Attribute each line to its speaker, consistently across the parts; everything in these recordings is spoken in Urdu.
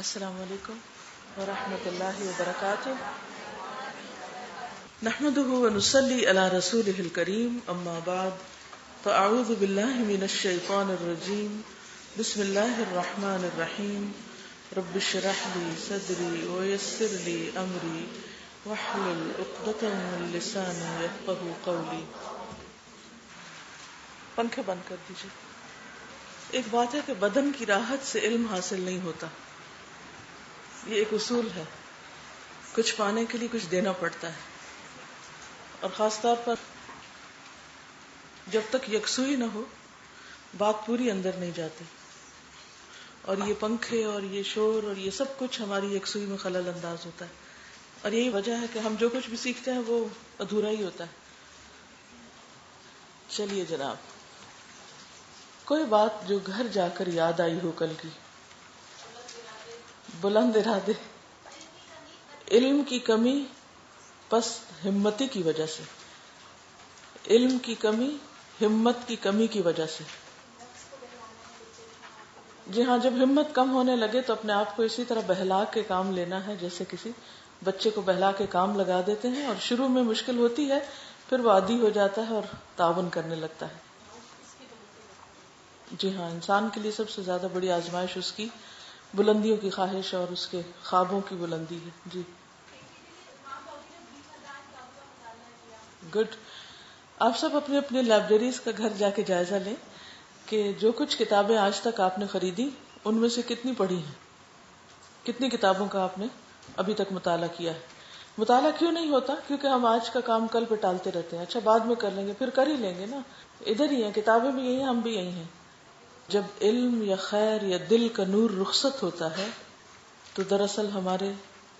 Speaker 1: السلام علیکم ورحمۃ اللہ وبرکاتہ. نحمده ونصلي على رسوله الكريم اما بعد فاعوذ بالله من الشيطان الرجيم. بسم الله الرحمن الرحيم. رب اشرح لي صدري ويسر لي امري واحلل عقدة من لساني يفقهوا قولي. پنکھے بند کر دیجیے. ایک بات ہے کہ بدن کی راحت سے علم حاصل نہیں ہوتا. یہ ایک اصول ہے. کچھ پانے کے لیے کچھ دینا پڑتا ہے، اور خاص طور پر جب تک یکسوئی نہ ہو بات پوری اندر نہیں جاتی. اور یہ پنکھے اور یہ شور اور یہ سب کچھ ہماری یکسوئی میں خلل انداز ہوتا ہے. اور یہی وجہ ہے کہ ہم جو کچھ بھی سیکھتے ہیں وہ ادھورا ہی ہوتا ہے. چلیے جناب، کوئی بات جو گھر جا کر یاد آئی ہو کل کی. بلند ارادے، علم کی کمی پس ہمتی کی وجہ سے، علم کی کمی ہمت کی کمی کی وجہ سے. جی ہاں، جب ہمت کم ہونے لگے تو اپنے آپ کو اسی طرح بہلا کے کام لینا ہے جیسے کسی بچے کو بہلا کے کام لگا دیتے ہیں. اور شروع میں مشکل ہوتی ہے، پھر وہ عادی ہو جاتا ہے اور تعاون کرنے لگتا ہے. جی ہاں، انسان کے لیے سب سے زیادہ بڑی آزمائش اس کی بلندیوں کی خواہش اور اس کے خوابوں کی بلندی ہے. جی گڈ. آپ سب اپنی اپنی لائبریریز کا گھر جا کے جائزہ لیں کہ جو کچھ کتابیں آج تک آپ نے خریدی ان میں سے کتنی پڑھی ہیں، کتنی کتابوں کا آپ نے ابھی تک مطالعہ کیا ہے. مطالعہ کیوں نہیں ہوتا؟ کیونکہ ہم آج کا کام کل پہ ٹالتے رہتے ہیں. اچھا بعد میں کر لیں گے، پھر کر ہی لیں گے نا. ادھر ہی ہیں کتابیں بھی، یہی ہیں، ہم بھی یہی ہیں. جب علم یا خیر یا دل کا نور رخصت ہوتا ہے تو دراصل ہمارے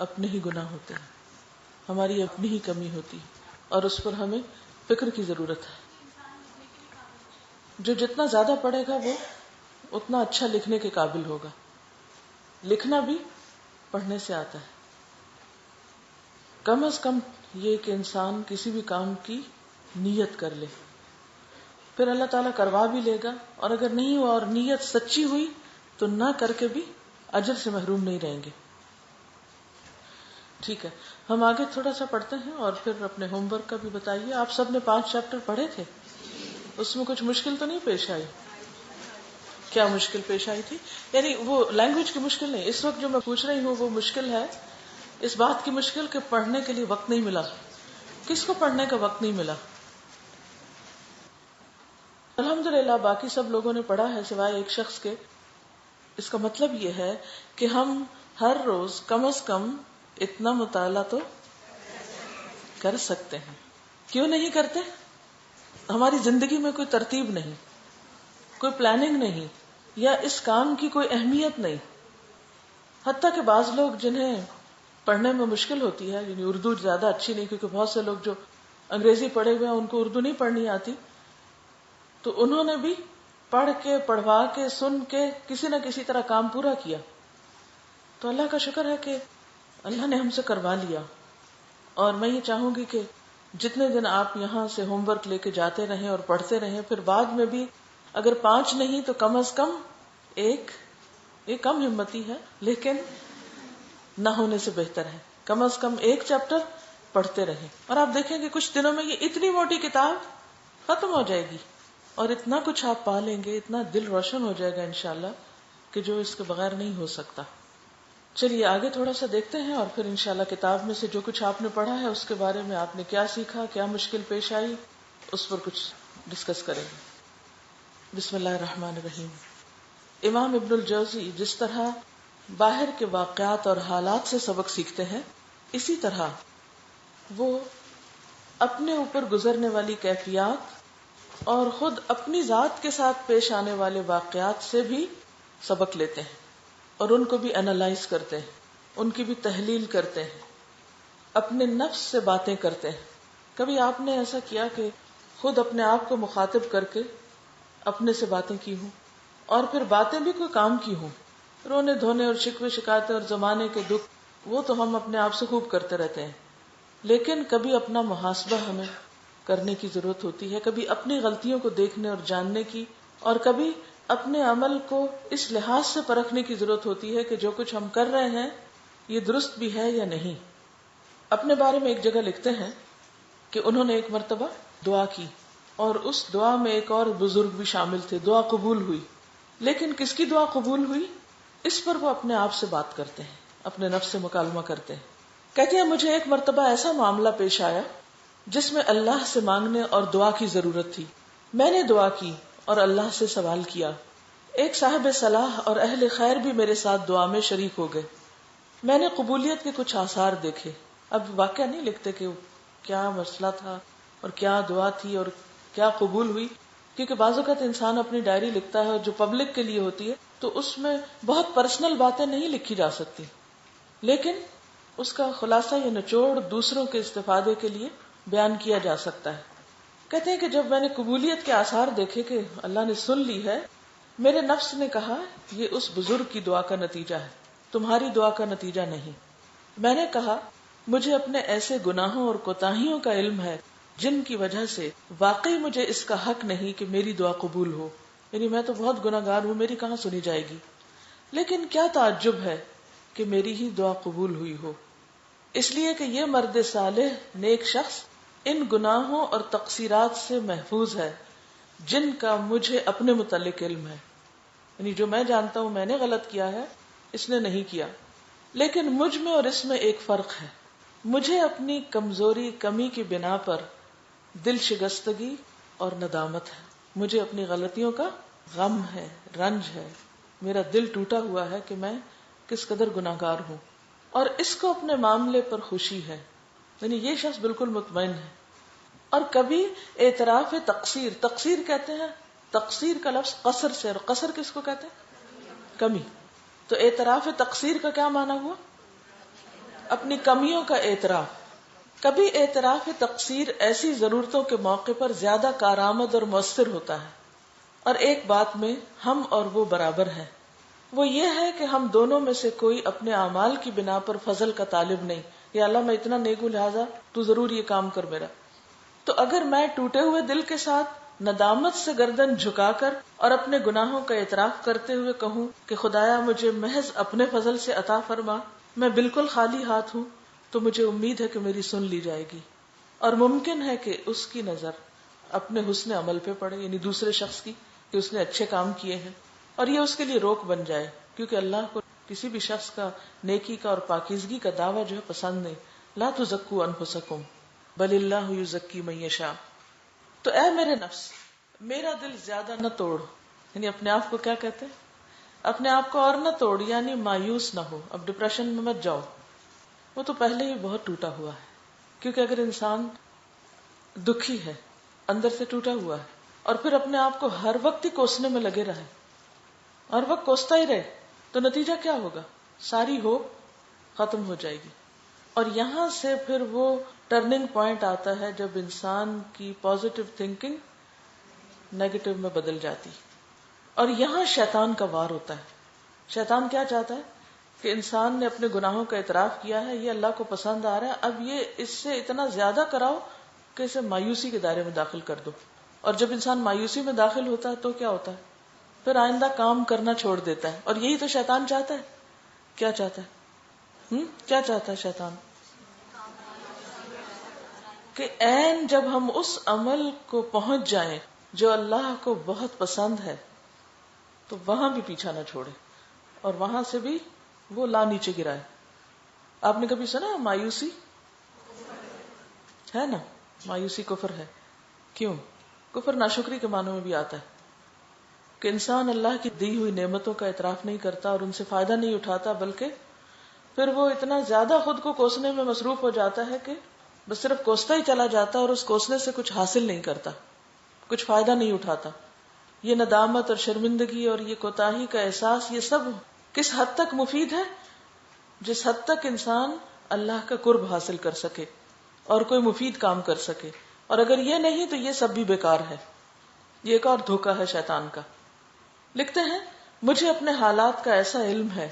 Speaker 1: اپنے ہی گناہ ہوتے ہیں، ہماری اپنی ہی کمی ہوتی ہے، اور اس پر ہمیں فکر کی ضرورت ہے. جو جتنا زیادہ پڑھے گا وہ اتنا اچھا لکھنے کے قابل ہوگا. لکھنا بھی پڑھنے سے آتا ہے. کم از کم یہ کہ انسان کسی بھی کام کی نیت کر لے، پھر اللہ تعالیٰ کروا بھی لے گا. اور اگر نہیں ہوا اور نیت سچی ہوئی تو نہ کر کے بھی اجر سے محروم نہیں رہیں گے. ٹھیک ہے، ہم آگے تھوڑا سا پڑھتے ہیں اور پھر اپنے ہوم ورک کا بھی بتائیے. آپ سب نے 5 چیپٹر پڑھے تھے، اس میں کچھ مشکل تو نہیں پیش آئی؟ کیا مشکل پیش آئی تھی؟ یعنی وہ لینگویج کی مشکل نہیں، اس وقت جو میں پوچھ رہی ہوں وہ مشکل ہے اس بات کی مشکل کہ پڑھنے کے لیے وقت نہیں ملا. کس کو پڑھنے کا وقت نہیں ملا؟ الحمدللہ باقی سب لوگوں نے پڑھا ہے سوائے ایک شخص کے. اس کا مطلب یہ ہے کہ ہم ہر روز کم از کم اتنا مطالعہ تو کر سکتے ہیں. کیوں نہیں کرتے؟ ہماری زندگی میں کوئی ترتیب نہیں، کوئی پلاننگ نہیں، یا اس کام کی کوئی اہمیت نہیں. حتیٰ کہ بعض لوگ جنہیں پڑھنے میں مشکل ہوتی ہے، یعنی اردو زیادہ اچھی نہیں، کیونکہ بہت سے لوگ جو انگریزی پڑھے ہوئے ہیں ان کو اردو نہیں پڑھنی آتی، تو انہوں نے بھی پڑھ کے پڑھوا کے سن کے کسی نہ کسی طرح کام پورا کیا. تو اللہ کا شکر ہے کہ اللہ نے ہم سے کروا لیا. اور میں یہ چاہوں گی کہ جتنے دن آپ یہاں سے ہوم ورک لے کے جاتے رہیں اور پڑھتے رہیں، پھر بعد میں بھی اگر 5 نہیں تو کم از کم 1. یہ کم ہمتی ہے لیکن نہ ہونے سے بہتر ہے. کم از کم 1 چیپٹر پڑھتے رہیں، اور آپ دیکھیں کہ کچھ دنوں میں یہ اتنی موٹی کتاب ختم ہو جائے گی اور اتنا کچھ آپ پا لیں گے، اتنا دل روشن ہو جائے گا انشاءاللہ کہ جو اس کے بغیر نہیں ہو سکتا. چلیے آگے تھوڑا سا دیکھتے ہیں، اور پھر انشاءاللہ کتاب میں سے جو کچھ آپ نے پڑھا ہے اس کے بارے میں آپ نے کیا سیکھا، کیا مشکل پیش آئی، اس پر کچھ ڈسکس کریں گے. بسم اللہ الرحمن الرحیم. امام ابن الجوزی جس طرح باہر کے واقعات اور حالات سے سبق سیکھتے ہیں، اسی طرح وہ اپنے اوپر گزرنے والی کیفیات اور خود اپنی ذات کے ساتھ پیش آنے والے واقعات سے بھی سبق لیتے ہیں، اور ان کو بھی انالائز کرتے ہیں، ان کی بھی تحلیل کرتے ہیں، اپنے نفس سے باتیں کرتے ہیں. کبھی آپ نے ایسا کیا کہ خود اپنے آپ کو مخاطب کر کے اپنے سے باتیں کی ہوں، اور پھر باتیں بھی کوئی کام کی ہوں؟ رونے دھونے اور شکوے شکایتیں اور زمانے کے دکھ وہ تو ہم اپنے آپ سے خوب کرتے رہتے ہیں، لیکن کبھی اپنا محاسبہ ہمیں کرنے کی ضرورت ہوتی ہے، کبھی اپنی غلطیوں کو دیکھنے اور جاننے کی، اور کبھی اپنے عمل کو اس لحاظ سے پرکھنے کی ضرورت ہوتی ہے کہ جو کچھ ہم کر رہے ہیں یہ درست بھی ہے یا نہیں. اپنے بارے میں ایک جگہ لکھتے ہیں کہ انہوں نے ایک مرتبہ دعا کی اور اس دعا میں ایک اور بزرگ بھی شامل تھے. دعا قبول ہوئی، لیکن کس کی دعا قبول ہوئی اس پر وہ اپنے آپ سے بات کرتے ہیں، اپنے نفس سے مکالمہ کرتے ہیں. کہتے ہیں مجھے ایک مرتبہ ایسا معاملہ پیش آیا جس میں اللہ سے مانگنے اور دعا کی ضرورت تھی. میں نے دعا کی اور اللہ سے سوال کیا. ایک صاحب صلاح اور اہل خیر بھی میرے ساتھ دعا میں شریک ہو گئے. میں نے قبولیت کے کچھ آثار دیکھے. اب واقعہ نہیں لکھتے کہ کیا مسئلہ تھا اور کیا دعا تھی اور کیا قبول ہوئی، کیونکہ بعض اوقات انسان اپنی ڈائری لکھتا ہے جو پبلک کے لیے ہوتی ہے تو اس میں بہت پرسنل باتیں نہیں لکھی جا سکتی، لیکن اس کا خلاصہ یا نچوڑ دوسروں کے استفادے کے لیے بیان کیا جا سکتا ہے. کہتے ہیں کہ جب میں نے قبولیت کے آثار دیکھے کہ اللہ نے سن لی ہے، میرے نفس نے کہا یہ اس بزرگ کی دعا کا نتیجہ ہے، تمہاری دعا کا نتیجہ نہیں. میں نے کہا مجھے اپنے ایسے گناہوں اور کوتاہیوں کا علم ہے جن کی وجہ سے واقعی مجھے اس کا حق نہیں کہ میری دعا قبول ہو. یعنی میں تو بہت گناہگار ہوں، میری کہاں سنی جائے گی، لیکن کیا تعجب ہے کہ میری ہی دعا قبول ہوئی ہو، اس لیے کہ یہ مرد صالح نیک شخص ان گناہوں اور تقصیرات سے محفوظ ہے جن کا مجھے اپنے متعلق علم ہے. یعنی جو میں جانتا ہوں میں نے غلط کیا ہے، اس نے نہیں کیا. لیکن مجھ میں اور اس میں ایک فرق ہے. مجھے اپنی کمزوری کمی کی بنا پر دل شکستگی اور ندامت ہے. مجھے اپنی غلطیوں کا غم ہے، رنج ہے. میرا دل ٹوٹا ہوا ہے کہ میں کس قدر گناہگار ہوں، اور اس کو اپنے معاملے پر خوشی ہے. یعنی یہ شخص بالکل مطمئن ہے. اور کبھی اعتراف تقصیر، تقصیر کہتے ہیں، تقصیر کا لفظ قصر سے، اور قصر کس کو کہتے ہیں؟ کمی. تو اعتراف تقصیر کا کیا معنی ہوا؟ اپنی کمیوں کا اعتراف. کبھی اعتراف تقصیر ایسی ضرورتوں کے موقع پر زیادہ کارآمد اور مؤثر ہوتا ہے، اور ایک بات میں ہم اور وہ برابر ہیں، وہ یہ ہے کہ ہم دونوں میں سے کوئی اپنے اعمال کی بنا پر فضل کا طالب نہیں. یا اللہ میں اتنا نیک ہوں لہٰذا تو ضرور یہ کام کر میرا. تو اگر میں ٹوٹے ہوئے دل کے ساتھ ندامت سے گردن جھکا کر اور اپنے گناہوں کا اعتراف کرتے ہوئے کہوں کہ خدایا مجھے محض اپنے فضل سے عطا فرما، میں بالکل خالی ہاتھ ہوں، تو مجھے امید ہے کہ میری سن لی جائے گی. اور ممکن ہے کہ اس کی نظر اپنے حسن عمل پہ پڑے، یعنی دوسرے شخص کی، کہ اس نے اچھے کام کیے ہیں، اور یہ اس کے لیے روک بن جائے، کیونکہ اللہ کو کسی بھی شخص کا نیکی کا اور پاکیزگی کا دعویٰ جو ہے پسند نہیں. لا تزکوا انفسکم بل اللہ یزکی من یشاء. تو اے میرے نفس، میرا دل زیادہ نہ توڑ. یعنی اپنے آپ کو کیا کہتے ہیں؟ اپنے آپ کو اور نہ توڑ، یعنی مایوس نہ ہو. اب ڈپریشن میں مت جاؤ، وہ تو پہلے ہی بہت ٹوٹا ہوا ہے. کیونکہ اگر انسان دکھی ہے، اندر سے ٹوٹا ہوا ہے، اور پھر اپنے آپ کو ہر وقت ہی کوسنے میں لگے رہے، ہر وقت کوستا ہی رہے، تو نتیجہ کیا ہوگا؟ ساری ہوپ ختم ہو جائے گی. اور یہاں سے پھر وہ ٹرننگ پوائنٹ آتا ہے جب انسان کی پازیٹیو تھنکنگ نیگیٹو میں بدل جاتی. اور یہاں شیطان کا وار ہوتا ہے. شیطان کیا چاہتا ہے کہ انسان نے اپنے گناہوں کا اعتراف کیا ہے، یہ اللہ کو پسند آ رہا ہے، اب یہ اس سے اتنا زیادہ کراؤ کہ اسے مایوسی کے دائرے میں داخل کر دو. اور جب انسان مایوسی میں داخل ہوتا ہے تو کیا ہوتا ہے؟ پھر آئندہ کام کرنا چھوڑ دیتا ہے. اور یہی تو شیطان چاہتا ہے. کیا چاہتا ہے؟ کیا چاہتا ہے شیطان؟ کہ عین جب ہم اس عمل کو پہنچ جائیں جو اللہ کو بہت پسند ہے تو وہاں بھی پیچھا نہ چھوڑے، اور وہاں سے بھی وہ لا نیچے گرائے. آپ نے کبھی سنا مایوسی ہے نا؟ مایوسی کفر ہے. کیوں؟ کفر ناشکری کے معنوں میں بھی آتا ہے کہ انسان اللہ کی دی ہوئی نعمتوں کا اعتراف نہیں کرتا اور ان سے فائدہ نہیں اٹھاتا، بلکہ پھر وہ اتنا زیادہ خود کو کوسنے میں مصروف ہو جاتا ہے کہ بس صرف کوستا ہی چلا جاتا اور اس کوسنے سے کچھ حاصل نہیں کرتا، کچھ فائدہ نہیں اٹھاتا. یہ ندامت اور شرمندگی اور یہ کوتاہی کا احساس، یہ سب کس حد تک مفید ہے؟ جس حد تک انسان اللہ کا قرب حاصل کر سکے اور کوئی مفید کام کر سکے. اور اگر یہ نہیں تو یہ سب بھی بیکار ہے. یہ ایک اور دھوکہ ہے شیطان کا. لکھتے ہیں مجھے اپنے حالات کا ایسا علم ہے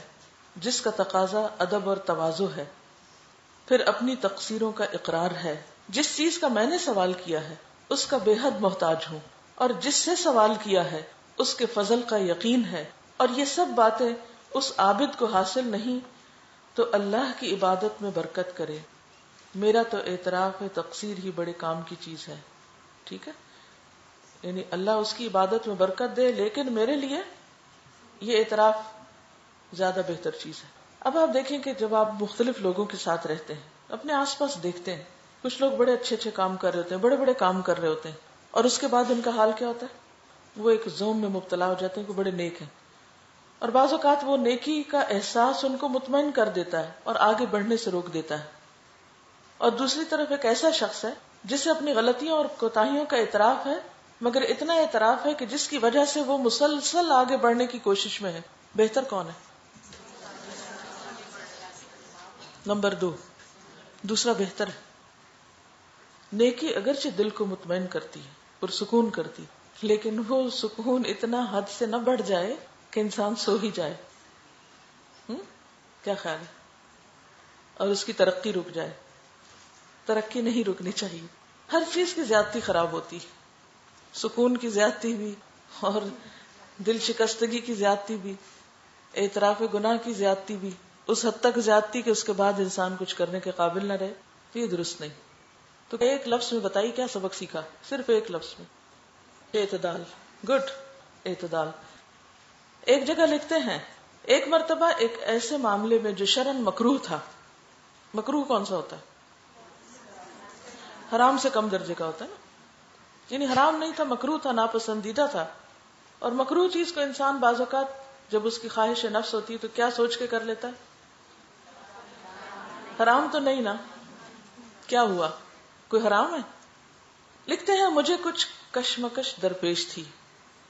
Speaker 1: جس کا تقاضا ادب اور تواضع ہے، پھر اپنی تقصیروں کا اقرار ہے. جس چیز کا میں نے سوال کیا ہے اس کا بے حد محتاج ہوں، اور جس سے سوال کیا ہے اس کے فضل کا یقین ہے، اور یہ سب باتیں اس عابد کو حاصل نہیں تو اللہ کی عبادت میں برکت کرے۔ میرا تو اعتراف ہے تقصیر ہی بڑے کام کی چیز ہے۔ ٹھیک ہے، یعنی اللہ اس کی عبادت میں برکت دے، لیکن میرے لیے یہ اعتراف زیادہ بہتر چیز ہے۔ اب آپ دیکھیں کہ جب آپ مختلف لوگوں کے ساتھ رہتے ہیں، اپنے آس پاس دیکھتے ہیں، کچھ لوگ بڑے اچھے اچھے کام کر رہے ہوتے ہیں، بڑے بڑے کام کر رہے ہوتے ہیں، اور اس کے بعد ان کا حال کیا ہوتا ہے؟ وہ ایک زوم میں مبتلا ہو جاتے ہیں کہ بڑے نیک ہیں، اور بعض اوقات وہ نیکی کا احساس ان کو مطمئن کر دیتا ہے اور آگے بڑھنے سے روک دیتا ہے۔ اور دوسری طرف ایک ایسا شخص ہے جسے اپنی غلطیوں اور کوتاہیوں کا اعتراف ہے، مگر اتنا اعتراف ہے کہ جس کی وجہ سے وہ مسلسل آگے بڑھنے کی کوشش میں ہے۔ بہتر کون ہے؟ نمبر 2، دوسرا بہتر ہے۔ نیکی اگرچہ دل کو مطمئن کرتی ہے، پرسکون کرتی، لیکن وہ سکون اتنا حد سے نہ بڑھ جائے کہ انسان سو ہی جائے۔ کیا خیال ہے؟ اور اس کی ترقی رک جائے۔ ترقی نہیں رکنی چاہیے۔ ہر چیز کی زیادتی خراب ہوتی ہے، سکون کی زیادتی بھی، اور دل شکستگی کی زیادتی بھی، اعتراف گناہ کی زیادتی بھی، اس حد تک زیادتی کہ اس کے بعد انسان کچھ کرنے کے قابل نہ رہے، تو یہ درست نہیں۔ تو ایک لفظ میں بتائیے کیا سبق سیکھا؟ صرف ایک لفظ میں، اعتدال۔ گڈ، اعتدال۔ ایک جگہ لکھتے ہیں ایک مرتبہ ایک ایسے معاملے میں جو شرعاً مکروہ تھا۔ مکروہ کون سا ہوتا ہے؟ حرام سے کم درجے کا ہوتا ہے نا، یعنی حرام نہیں تھا، مکروہ تھا، ناپسندیدہ تھا۔ اور مکروہ چیز کو انسان بعض اوقات جب اس کی خواہش نفس ہوتی ہے تو کیا سوچ کے کر لیتا ہے؟ حرام تو نہیں نا، کیا ہوا؟ کوئی حرام ہے؟ لکھتے ہیں مجھے کچھ کشمکش درپیش تھی،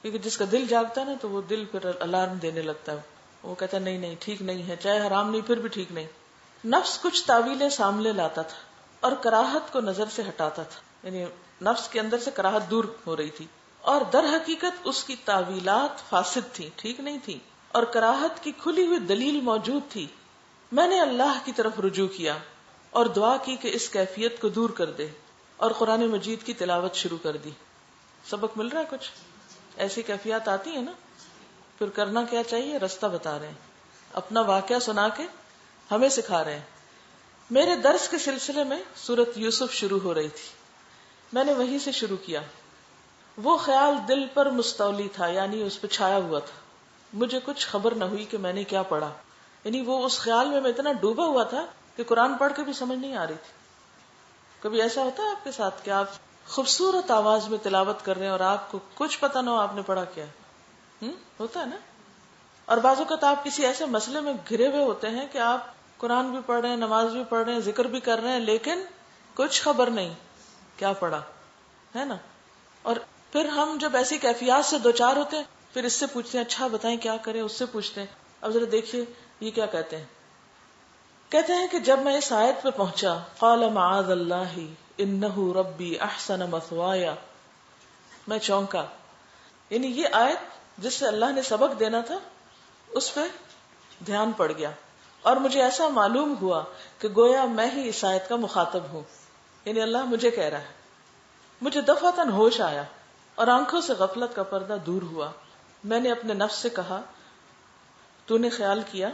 Speaker 1: کیونکہ جس کا دل جاگتا ہے نا تو وہ دل پھر الارم دینے لگتا ہے، وہ کہتا ہے نہیں نہیں ٹھیک نہیں ہے، چاہے حرام نہیں پھر بھی ٹھیک نہیں۔ نفس کچھ تعویلیں سامنے لاتا تھا اور کراہت کو نظر سے ہٹاتا تھا، یعنی نفس کے اندر سے کراہت دور ہو رہی تھی، اور در حقیقت اس کی تعویلات فاسد تھی، ٹھیک نہیں تھی، اور کراہت کی کھلی ہوئی دلیل موجود تھی۔ میں نے اللہ کی طرف رجوع کیا اور دعا کی کہ اس کیفیت کو دور کر دے، اور قرآن مجید کی تلاوت شروع کر دی۔ سبق مل رہا ہے کچھ؟ ایسی کیفیات آتی ہیں نا، پھر کرنا کیا چاہیے؟ رستہ بتا رہے ہیں، اپنا واقعہ سنا کے ہمیں سکھا رہے ہیں۔ میرے درس کے سلسلے میں سورۃ یوسف شروع ہو رہی تھی، میں نے وہیں سے شروع کیا۔ وہ خیال دل پر مستولی تھا، یعنی اس پہ چھایا ہوا تھا، مجھے کچھ خبر نہ ہوئی کہ میں نے کیا پڑھا، یعنی وہ اس خیال میں اتنا ڈوبا ہوا تھا کہ قرآن پڑھ کے بھی سمجھ نہیں آ رہی تھی۔ کبھی ایسا ہوتا ہے آپ کے ساتھ کہ آپ خوبصورت آواز میں تلاوت کر رہے ہیں اور آپ کو کچھ پتہ نہ ہو آپ نے پڑھا کیا؟ ہوتا ہے نا۔ اور بعض اوقات آپ کسی ایسے مسئلے میں گھرے ہوئے ہوتے ہیں کہ آپ قرآن بھی پڑھ رہے ہیں، نماز بھی پڑھ رہے ہیں، ذکر بھی کر رہے ہیں، لیکن کچھ خبر نہیں کیا پڑھا ہے نا۔ اور پھر ہم جب ایسی کیفیات سے دوچار ہوتے ہیں پھر اس سے پوچھتے ہیں اچھا بتائیں کیا کریں، اس سے پوچھتے ہیں اب ذرا دیکھیے یہ کیا کہتے ہیں۔ کہتے ہیں کہ جب میں اس آیت پہ پہنچا قال معاذ اللہ انہ ربی احسن مثوایا، میں چونکا، یعنی یہ آیت جس سے اللہ نے سبق دینا تھا اس پہ دھیان پڑ گیا، اور مجھے ایسا معلوم ہوا کہ گویا میں ہی اس آیت کا مخاطب ہوں، یعنی اللہ مجھے کہہ رہا ہے۔ مجھے دفعتاً ہوش آیا اور آنکھوں سے غفلت کا پردہ دور ہوا۔ میں نے اپنے نفس سے کہا تو نے خیال کیا،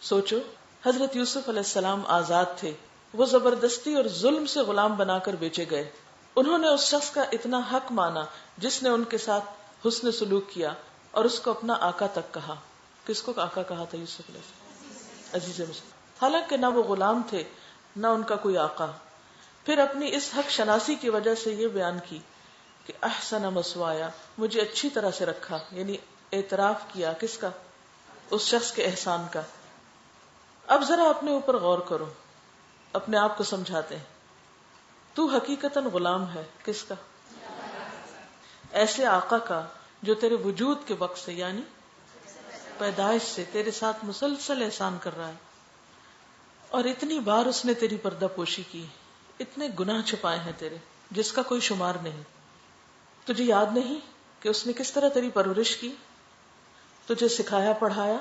Speaker 1: سوچو حضرت یوسف علیہ السلام آزاد تھے، وہ زبردستی اور ظلم سے غلام بنا کر بیچے گئے، انہوں نے اس شخص کا اتنا حق مانا جس نے ان کے ساتھ حسن سلوک کیا اور اس کو اپنا آقا تک کہا۔ کس کو آقا کہا تھا؟ یوسف علیہ السلام، عزیز مصر، حالانکہ نہ وہ غلام تھے نہ ان کا کوئی آقا۔ پھر اپنی اس حق شناسی کی وجہ سے یہ بیان کی کہ احسن مثوایا، مجھے اچھی طرح سے رکھا، یعنی اعتراف کیا کس کا؟ اس شخص کے احسان کا۔ اب ذرا اپنے اوپر غور کرو، اپنے آپ کو سمجھاتے ہیں، تو حقیقتاً غلام ہے کس کا؟ ایسے آقا کا جو تیرے وجود کے وقت سے یعنی پیدائش سے تیرے ساتھ مسلسل احسان کر رہا ہے، اور اتنی بار اس نے تیری پردہ پوشی کی، اتنے گناہ چھپائے ہیں تیرے جس کا کوئی شمار نہیں۔ تجھے یاد نہیں کہ اس نے کس طرح تیری پرورش کی، تجھے سکھایا پڑھایا،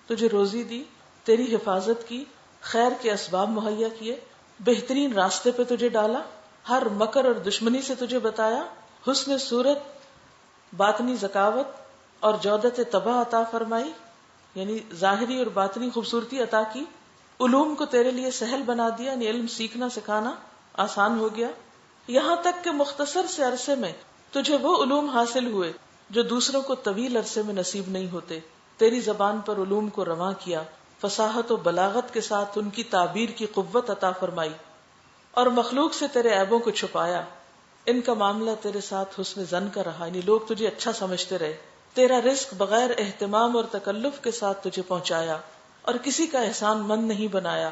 Speaker 1: تجھے روزی دی، تیری حفاظت کی، خیر کے اسباب مہیا کیے، بہترین راستے پہ تجھے ڈالا، ہر مکر اور دشمنی سے تجھے بتایا، حسن صورت باطنی ذکاوت اور جودت طبع عطا فرمائی، یعنی ظاہری اور باطنی خوبصورتی عطا کی، علوم کو تیرے لیے سہل بنا دیا، یعنی علم سیکھنا سکھانا آسان ہو گیا، یہاں تک کہ مختصر سے عرصے میں تجھے وہ علوم حاصل ہوئے جو دوسروں کو طویل عرصے میں نصیب نہیں ہوتے، تیری زبان پر علوم کو رواں کیا، فصاحت و بلاغت کے ساتھ ان کی تعبیر کی قوت عطا فرمائی، اور مخلوق سے تیرے عیبوں کو چھپایا۔ ان کا معاملہ تیرے ساتھ حسن ظن کا رہا، یعنی لوگ تجھے اچھا سمجھتے رہے، تیرا رزق بغیر اہتمام اور تکلف کے ساتھ تجھے پہنچایا، اور کسی کا احسان مند نہیں بنایا،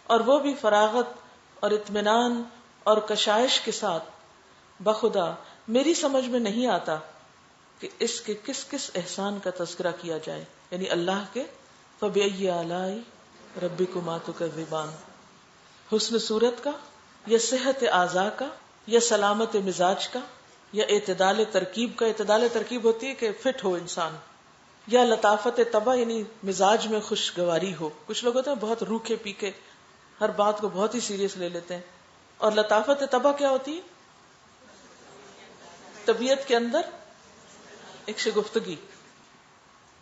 Speaker 1: اور وہ بھی فراغت اور اطمینان اور کشائش کے ساتھ۔ بخدا میری سمجھ میں نہیں آتا کہ اس کے کس کس احسان کا تذکرہ کیا جائے، یعنی اللہ کے فَبِأَيِّ آلَاءِ رَبِّكُمَا تُكَذِّبَانِ، حسن صورت کا یا صحت اعضاء کا یا سلامت مزاج کا یا اعتدال ترکیب کا، اعتدال ترکیب ہوتی ہے کہ فٹ ہو انسان، یا لطافت طبع یعنی مزاج میں خوشگواری ہو، کچھ لوگ ہوتے ہیں بہت روکھے پیکے، ہر بات کو بہت ہی سیریس لے لیتے ہیں، اور لطافت طبع کیا ہوتی ہے؟ طبیعت کے اندر ایک شگفتگی،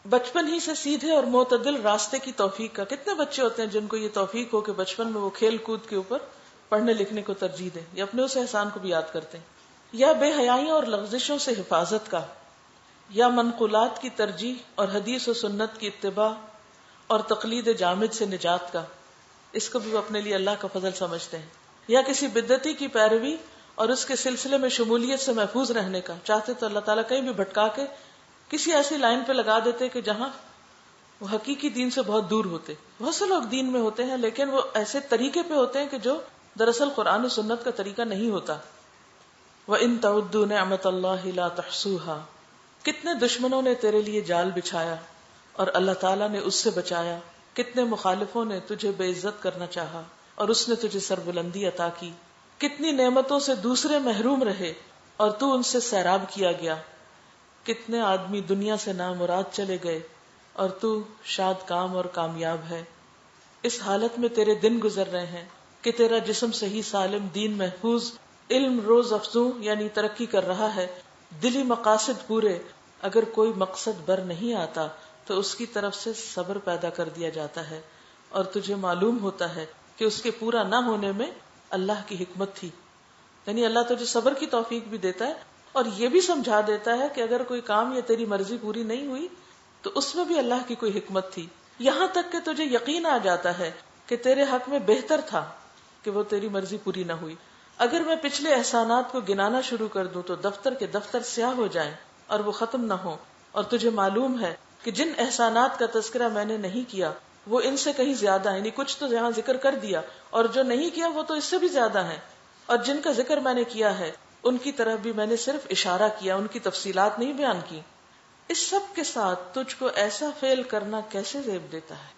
Speaker 1: بچپن ہی سے سیدھے اور معتدل راستے کی توفیق کا۔ کتنے بچے ہوتے ہیں جن کو یہ توفیق ہو کہ بچپن میں وہ کھیل کود کے اوپر پڑھنے لکھنے کو ترجیح دیں یا اپنے اس احسان کو بھی یاد کرتے ہیں، یا بے حیائیوں اور لغزشوں سے حفاظت کا، یا منقولات کی ترجیح اور حدیث و سنت کی اتباع اور تقلید جامد سے نجات کا، اس کو بھی وہ اپنے لیے اللہ کا فضل سمجھتے ہیں، یا کسی بدعتی کی پیروی اور اس کے سلسلے میں شمولیت سے محفوظ رہنے کا۔ چاہتے تو اللہ تعالیٰ کہیں بھی بھٹکا کے کسی ایسی لائن پہ لگا دیتے کہ جہاں وہ حقیقی دین سے بہت دور ہوتے۔ بہت سے لوگ دین میں ہوتے ہیں لیکن وہ ایسے طریقے پہ ہوتے ہیں کہ جو دراصل قرآن و سنت کا طریقہ نہیں ہوتا۔ وَإِن تَعُدُّوا نِعْمَةَ اللَّهِ لَا تُحْصُوهَا، کتنے دشمنوں نے تیرے لیے جال بچھایا اور اللہ تعالیٰ نے اس سے بچایا، کتنے مخالفوں نے تجھے بے عزت کرنا چاہا اور اس نے تجھے سربلندی عطا کی، کتنی نعمتوں سے دوسرے محروم رہے اور تو ان سے سیراب کیا گیا، کتنے آدمی دنیا سے نامراد چلے گئے اور تو شاد کام اور کامیاب ہے۔ اس حالت میں تیرے دن گزر رہے ہیں کہ تیرا جسم صحیح سالم، دین محفوظ، علم روز افزوں یعنی ترقی کر رہا ہے، دلی مقاصد پورے، اگر کوئی مقصد بر نہیں آتا تو اس کی طرف سے صبر پیدا کر دیا جاتا ہے، اور تجھے معلوم ہوتا ہے کہ اس کے پورا نہ ہونے میں اللہ کی حکمت تھی، یعنی اللہ تجھے صبر کی توفیق بھی دیتا ہے اور یہ بھی سمجھا دیتا ہے کہ اگر کوئی کام یا تیری مرضی پوری نہیں ہوئی تو اس میں بھی اللہ کی کوئی حکمت تھی، یہاں تک کہ تجھے یقین آ جاتا ہے کہ تیرے حق میں بہتر تھا کہ وہ تیری مرضی پوری نہ ہوئی۔ اگر میں پچھلے احسانات کو گنانا شروع کر دوں تو دفتر کے دفتر سیاہ ہو جائیں اور وہ ختم نہ ہوں، اور تجھے معلوم ہے کہ جن احسانات کا تذکرہ میں نے نہیں کیا وہ ان سے کہیں زیادہ ہیں، یعنی کچھ تو یہاں ذکر کر دیا اور جو نہیں کیا وہ تو اس سے بھی زیادہ ہیں، اور جن کا ذکر میں نے کیا ہے ان کی طرف بھی میں نے صرف اشارہ کیا، ان کی تفصیلات نہیں بیان کی۔ اس سب کے ساتھ تجھ کو ایسا فعل کرنا کیسے زیب دیتا ہے؟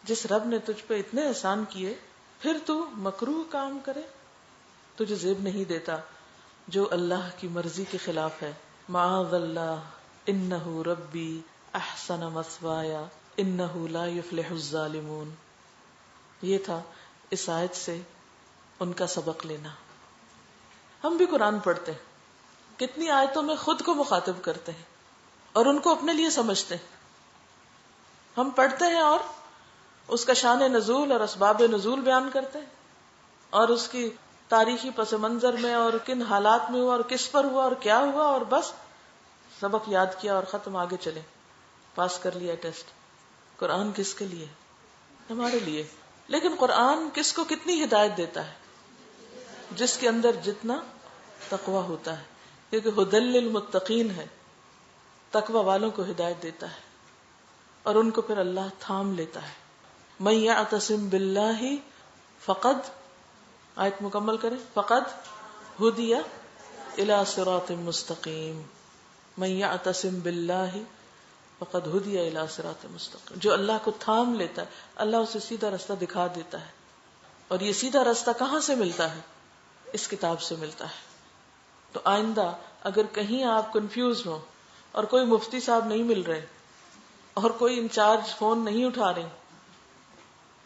Speaker 1: جس رب نے تجھ پہ اتنے احسان کیے پھر تو مکروہ کام کرے؟ تجھے زیب نہیں دیتا جو اللہ کی مرضی کے خلاف ہے۔ معاذ اللہ انہ ربی احسن مثوایا انہ لا یفلح الظالمون۔ یہ تھا اس آیت سے ان کا سبق لینا۔ ہم بھی قرآن پڑھتے ہیں، کتنی آیتوں میں خود کو مخاطب کرتے ہیں اور ان کو اپنے لیے سمجھتے ہیں۔ ہم پڑھتے ہیں اور اس کا شان نزول اور اسباب نزول بیان کرتے ہیں اور اس کی تاریخی پس منظر میں اور کن حالات میں ہوا اور کس پر ہوا اور کیا ہوا، اور بس سبق یاد کیا اور ختم، آگے چلے، پاس کر لیا ٹیسٹ۔ قرآن کس کے لیے؟ ہمارے لیے۔ لیکن قرآن کس کو کتنی ہدایت دیتا ہے؟ جس کے اندر جتنا تقویٰ ہوتا ہے، کیونکہ ہدی للمتقین ہے، تقویٰ والوں کو ہدایت دیتا ہے اور ان کو پھر اللہ تھام لیتا ہے۔ من یعتصم باللہ فقد، آیت مکمل کریں، فقد ہدی الی صراط مستقیم۔ من یعتصم باللہ فقد ہدی الی صراط مستقیم، جو اللہ کو تھام لیتا ہے اللہ اسے سیدھا راستہ دکھا دیتا ہے، اور یہ سیدھا راستہ کہاں سے ملتا ہے؟ اس کتاب سے ملتا ہے۔ تو آئندہ اگر کہیں آپ کنفیوز ہو اور کوئی مفتی صاحب نہیں مل رہے اور کوئی انچارج فون نہیں اٹھا رہے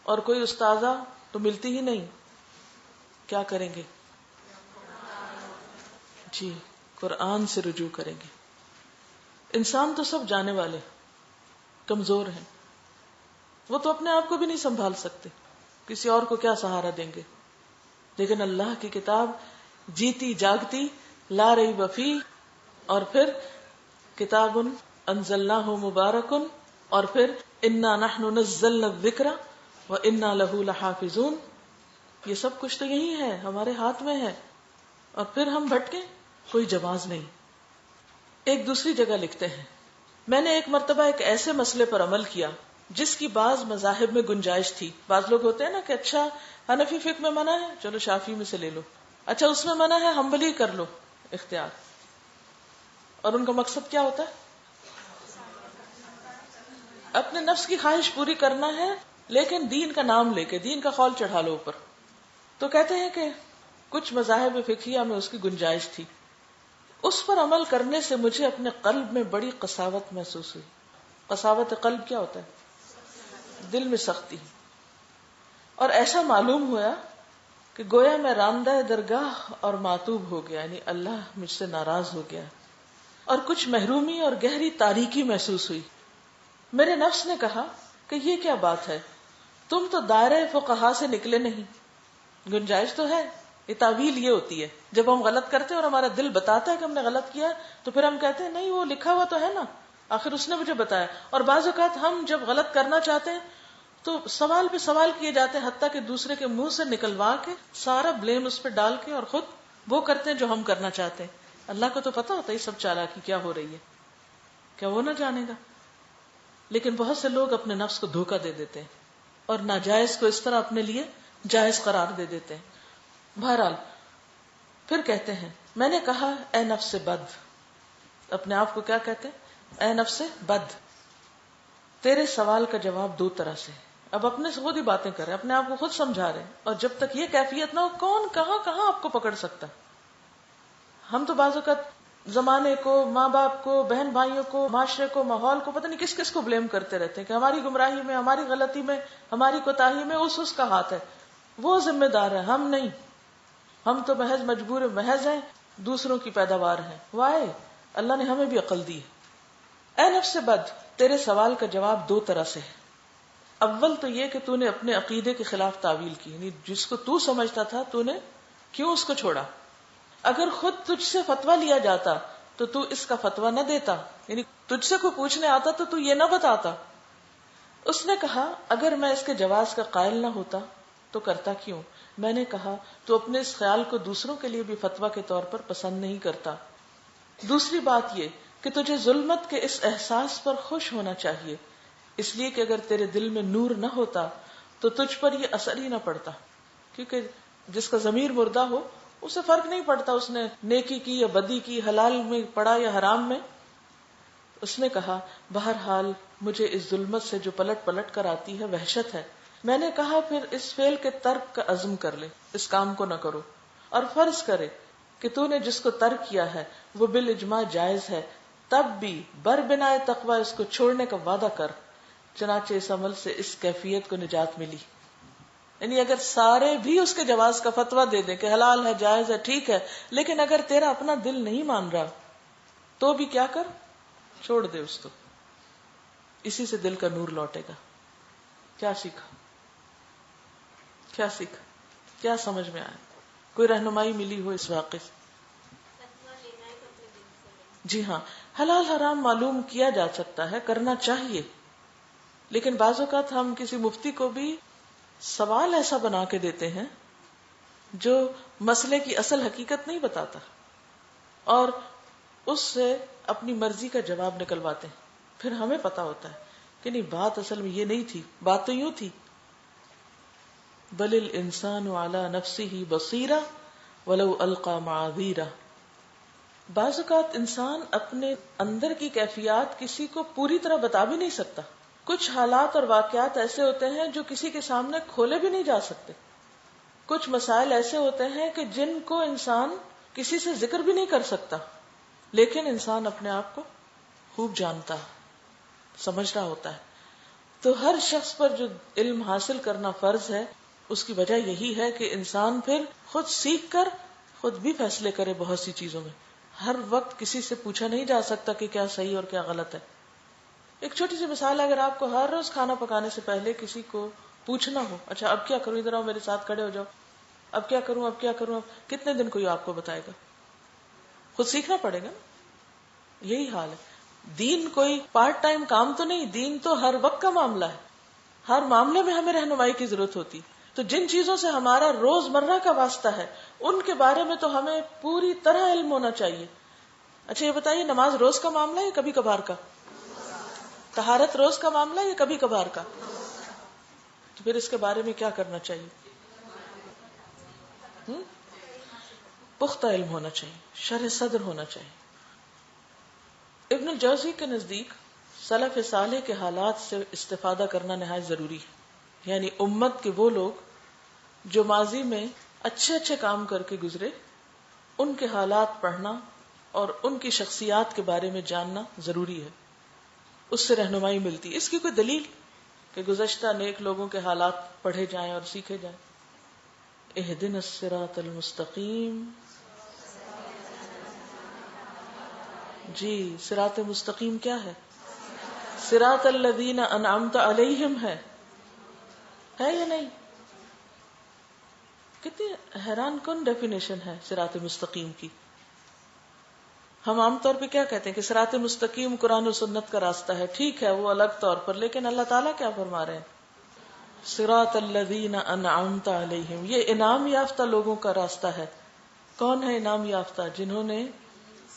Speaker 1: اور کوئی استاذہ تو ملتی ہی نہیں، کیا کریں گے؟ جی قرآن سے رجوع کریں گے۔ انسان تو سب جانے والے، کمزور ہیں، وہ تو اپنے آپ کو بھی نہیں سنبھال سکتے، کسی اور کو کیا سہارا دیں گے. لیکن اللہ کی کتاب جیتی جاگتی، لا ریب فیہ، اور پھر کتاب انزلناہ مبارک، اور پھر انا نحن نزلنا الذکر وانا لہ لحافظون. یہ سب کچھ تو یہی ہے، ہمارے ہاتھ میں ہے، اور پھر ہم بھٹکے، کوئی جواز نہیں. ایک دوسری جگہ لکھتے ہیں، میں نے ایک مرتبہ ایک ایسے مسئلے پر عمل کیا جس کی بعض مذاہب میں گنجائش تھی. بعض لوگ ہوتے ہیں نا کہ اچھا حنفی فقہ میں منع ہے، چلو شافعی میں سے لے لو، اچھا اس میں منع ہے، حنبلی کر لو اختیار. اور ان کا مقصد کیا ہوتا ہے؟ اپنے نفس کی خواہش پوری کرنا ہے، لیکن دین کا نام لے کے دین کا خول چڑھا لو اوپر. تو کہتے ہیں کہ کچھ مذاہب فقہیہ میں اس کی گنجائش تھی. اس پر عمل کرنے سے مجھے اپنے قلب میں بڑی قساوت محسوس ہوئی. قساوت قلب کیا ہوتا ہے؟ دل میں سختی. اور ایسا معلوم ہوا کہ گویا میں راندہ درگاہ اور معتوب ہو گیا، یعنی اللہ مجھ سے ناراض ہو گیا، اور کچھ محرومی اور گہری تاریکی محسوس ہوئی. میرے نفس نے کہا کہ یہ کیا بات ہے، تم تو دائرہ فقہا سے نکلے نہیں. گنجائش تو ہے. یہ تعویل یہ ہوتی ہے، جب ہم غلط کرتے ہیں اور ہمارا دل بتاتا ہے کہ ہم نے غلط کیا، تو پھر ہم کہتے ہیں نہیں وہ لکھا ہوا تو ہے نا، آخر اس نے مجھے بتایا. اور بعض اوقات ہم جب غلط کرنا چاہتے ہیں تو سوال پہ سوال کیے جاتے ہیں، حتیٰ کہ دوسرے کے منہ سے نکلوا کے سارا بلیم اس پہ ڈال کے، اور خود وہ کرتے ہیں جو ہم کرنا چاہتے ہیں. اللہ کو تو پتا ہوتا ہے یہ سب چالاکی کیا ہو رہی ہے، کیا وہ نہ جانے گا؟ لیکن بہت سے لوگ اپنے نفس کو دھوکہ دے دیتے ہیں اور ناجائز کو اس طرح اپنے لیے جائز قرار دے دیتے ہیں. بہرحال پھر کہتے ہیں، میں نے کہا اے نفس بد، اپنے آپ کو کیا کہتے ہیں؟ اے نفس بد. تیرے سوال کا جواب دو طرح سے. اب اپنے سے خود ہی باتیں کر رہے ہیں، اپنے آپ کو خود سمجھا رہے ہیں، اور جب تک یہ کیفیت نہ ہو کون کہاں کہاں آپ کو پکڑ سکتا. ہم تو بعض اوقات زمانے کو، ماں باپ کو، بہن بھائیوں کو، معاشرے کو، ماحول کو، پتہ نہیں کس کس کو بلیم کرتے رہتے ہیں کہ ہماری گمراہی میں، ہماری غلطی میں، ہماری کوتاہی میں اس کا ہاتھ ہے، وہ ذمہ دار ہے، ہم نہیں. ہم تو محض مجبور محض ہیں، دوسروں کی پیداوار ہیں. وائے اللہ نے ہمیں بھی عقل دی. اے نفس بد، تیرے سوال کا جواب دو طرح سے ہے. اول تو یہ کہ تو نے اپنے عقیدے کے خلاف تعویل کی، یعنی جس کو تو سمجھتا تھا تو نے کیوں اس کو چھوڑا. اگر خود تجھ سے فتویٰ لیا جاتا تو اس کا فتویٰ نہ دیتا، یعنی تجھ سے کوئی پوچھنے آتا تو یہ نہ بتاتا. اس نے کہا اگر میں اس کے جواز کا قائل نہ ہوتا تو کرتا کیوں. میں نے کہا تو اپنے اس خیال کو دوسروں کے لیے بھی فتویٰ کے طور پر پسند نہیں کرتا. دوسری بات یہ کہ تجھے ظلمت کے اس احساس پر خوش ہونا چاہیے، اس لیے کہ اگر تیرے دل میں نور نہ ہوتا تو تجھ پر یہ اثر ہی نہ پڑتا، کیونکہ جس کا ضمیر مردہ ہو اسے فرق نہیں پڑتا اس نے نیکی کی یا بدی کی، حلال میں پڑا یا حرام میں. اس نے کہا بہرحال مجھے اس ظلمت سے جو پلٹ پلٹ کر آتی ہے وحشت ہے. میں نے کہا پھر اس فعل کے ترک کا عزم کر لے، اس کام کو نہ کرو، اور فرض کرے کہ تو نے جس کو ترک کیا ہے وہ بالاجماع جائز ہے، تب بھی بر بنائے تقوی اس کو چھوڑنے کا وعدہ کر. چنانچہ اس عمل سے اس کیفیت کو نجات ملی. یعنی اگر سارے بھی اس کے جواز کا فتویٰ دے دیں کہ حلال ہے، جائز ہے، ٹھیک ہے، لیکن اگر تیرا اپنا دل نہیں مان رہا تو بھی کیا کر، چھوڑ دے اس کو. اسی سے دل کا نور لوٹے گا. کیا سیکھا، کیا سیکھا، کیا سمجھ میں آیا؟ کوئی رہنمائی ملی ہو اس واقعے سے؟ جی ہاں، حلال حرام معلوم کیا جا سکتا ہے، کرنا چاہیے، لیکن بعض اوقات ہم کسی مفتی کو بھی سوال ایسا بنا کے دیتے ہیں جو مسئلے کی اصل حقیقت نہیں بتاتا، اور اس سے اپنی مرضی کا جواب نکلواتے ہیں. پھر ہمیں پتا ہوتا ہے کہ نہیں، بات اصل میں یہ نہیں تھی، بات تو یوں تھی. بل الانسان علی نفسہ بصیرہ ولو القی معاذیرہ. بعض اوقات انسان اپنے اندر کی کیفیات کسی کو پوری طرح بتا بھی نہیں سکتا. کچھ حالات اور واقعات ایسے ہوتے ہیں جو کسی کے سامنے کھولے بھی نہیں جا سکتے. کچھ مسائل ایسے ہوتے ہیں کہ جن کو انسان کسی سے ذکر بھی نہیں کر سکتا، لیکن انسان اپنے آپ کو خوب جانتا، سمجھ رہا ہوتا ہے. تو ہر شخص پر جو علم حاصل کرنا فرض ہے، اس کی وجہ یہی ہے کہ انسان پھر خود سیکھ کر خود بھی فیصلے کرے بہت سی چیزوں میں. ہر وقت کسی سے پوچھا نہیں جا سکتا کہ کیا صحیح اور کیا غلط ہے. ایک چھوٹی سی مثال ہے، اگر آپ کو ہر روز کھانا پکانے سے پہلے کسی کو پوچھنا ہو، اچھا اب کیا کروں، ادھر آؤ میرے ساتھ کھڑے ہو جاؤ، اب کیا کروں اب کیا کروں، کتنے دن کوئی آپ کو بتائے گا؟ خود سیکھنا پڑے گا. یہی حال ہے. دین کوئی پارٹ ٹائم کام تو نہیں، دین تو ہر وقت کا معاملہ ہے. ہر معاملے میں ہمیں رہنمائی کی ضرورت ہوتی. تو جن چیزوں سے ہمارا روز مرہ کا واسطہ ہے ان کے بارے میں تو ہمیں پوری طرح علم ہونا چاہیے. اچھا یہ بتائیے، نماز روز کا معاملہ ہے یا کبھی کبھار کا؟ طہارت روز کا معاملہ ہے یا کبھی کبھار کا؟ تو پھر اس کے بارے میں کیا کرنا چاہیے؟ پختہ علم ہونا چاہیے، شرح صدر ہونا چاہیے. ابن الجوزی کے نزدیک سلف صالح کے حالات سے استفادہ کرنا نہایت ضروری ہے. یعنی امت کے وہ لوگ جو ماضی میں اچھے اچھے کام کر کے گزرے، ان کے حالات پڑھنا اور ان کی شخصیات کے بارے میں جاننا ضروری ہے. اس سے رہنمائی ملتی ہے. اس کی کوئی دلیل کہ گزشتہ نیک لوگوں کے حالات پڑھے جائیں اور سیکھے جائیں. اہدنا الصراط المستقیم. جی صراط مستقیم کیا ہے؟ صراط الذین انعمت علیہم ہے یا نہیں؟ کتنی حیران کن ڈیفینیشن ہے صراط مستقیم کی. ہم عام طور پہ کیا کہتے ہیں کہ صراط مستقیم قرآن و سنت کا راستہ ہے، ٹھیک ہے وہ الگ طور پر، لیکن اللہ تعالیٰ کیا فرما رہے ہیں؟ صراط الذین انعمت علیہم. یہ انعام یافتہ لوگوں کا راستہ ہے. کون ہے انعام یافتہ؟ جنہوں نے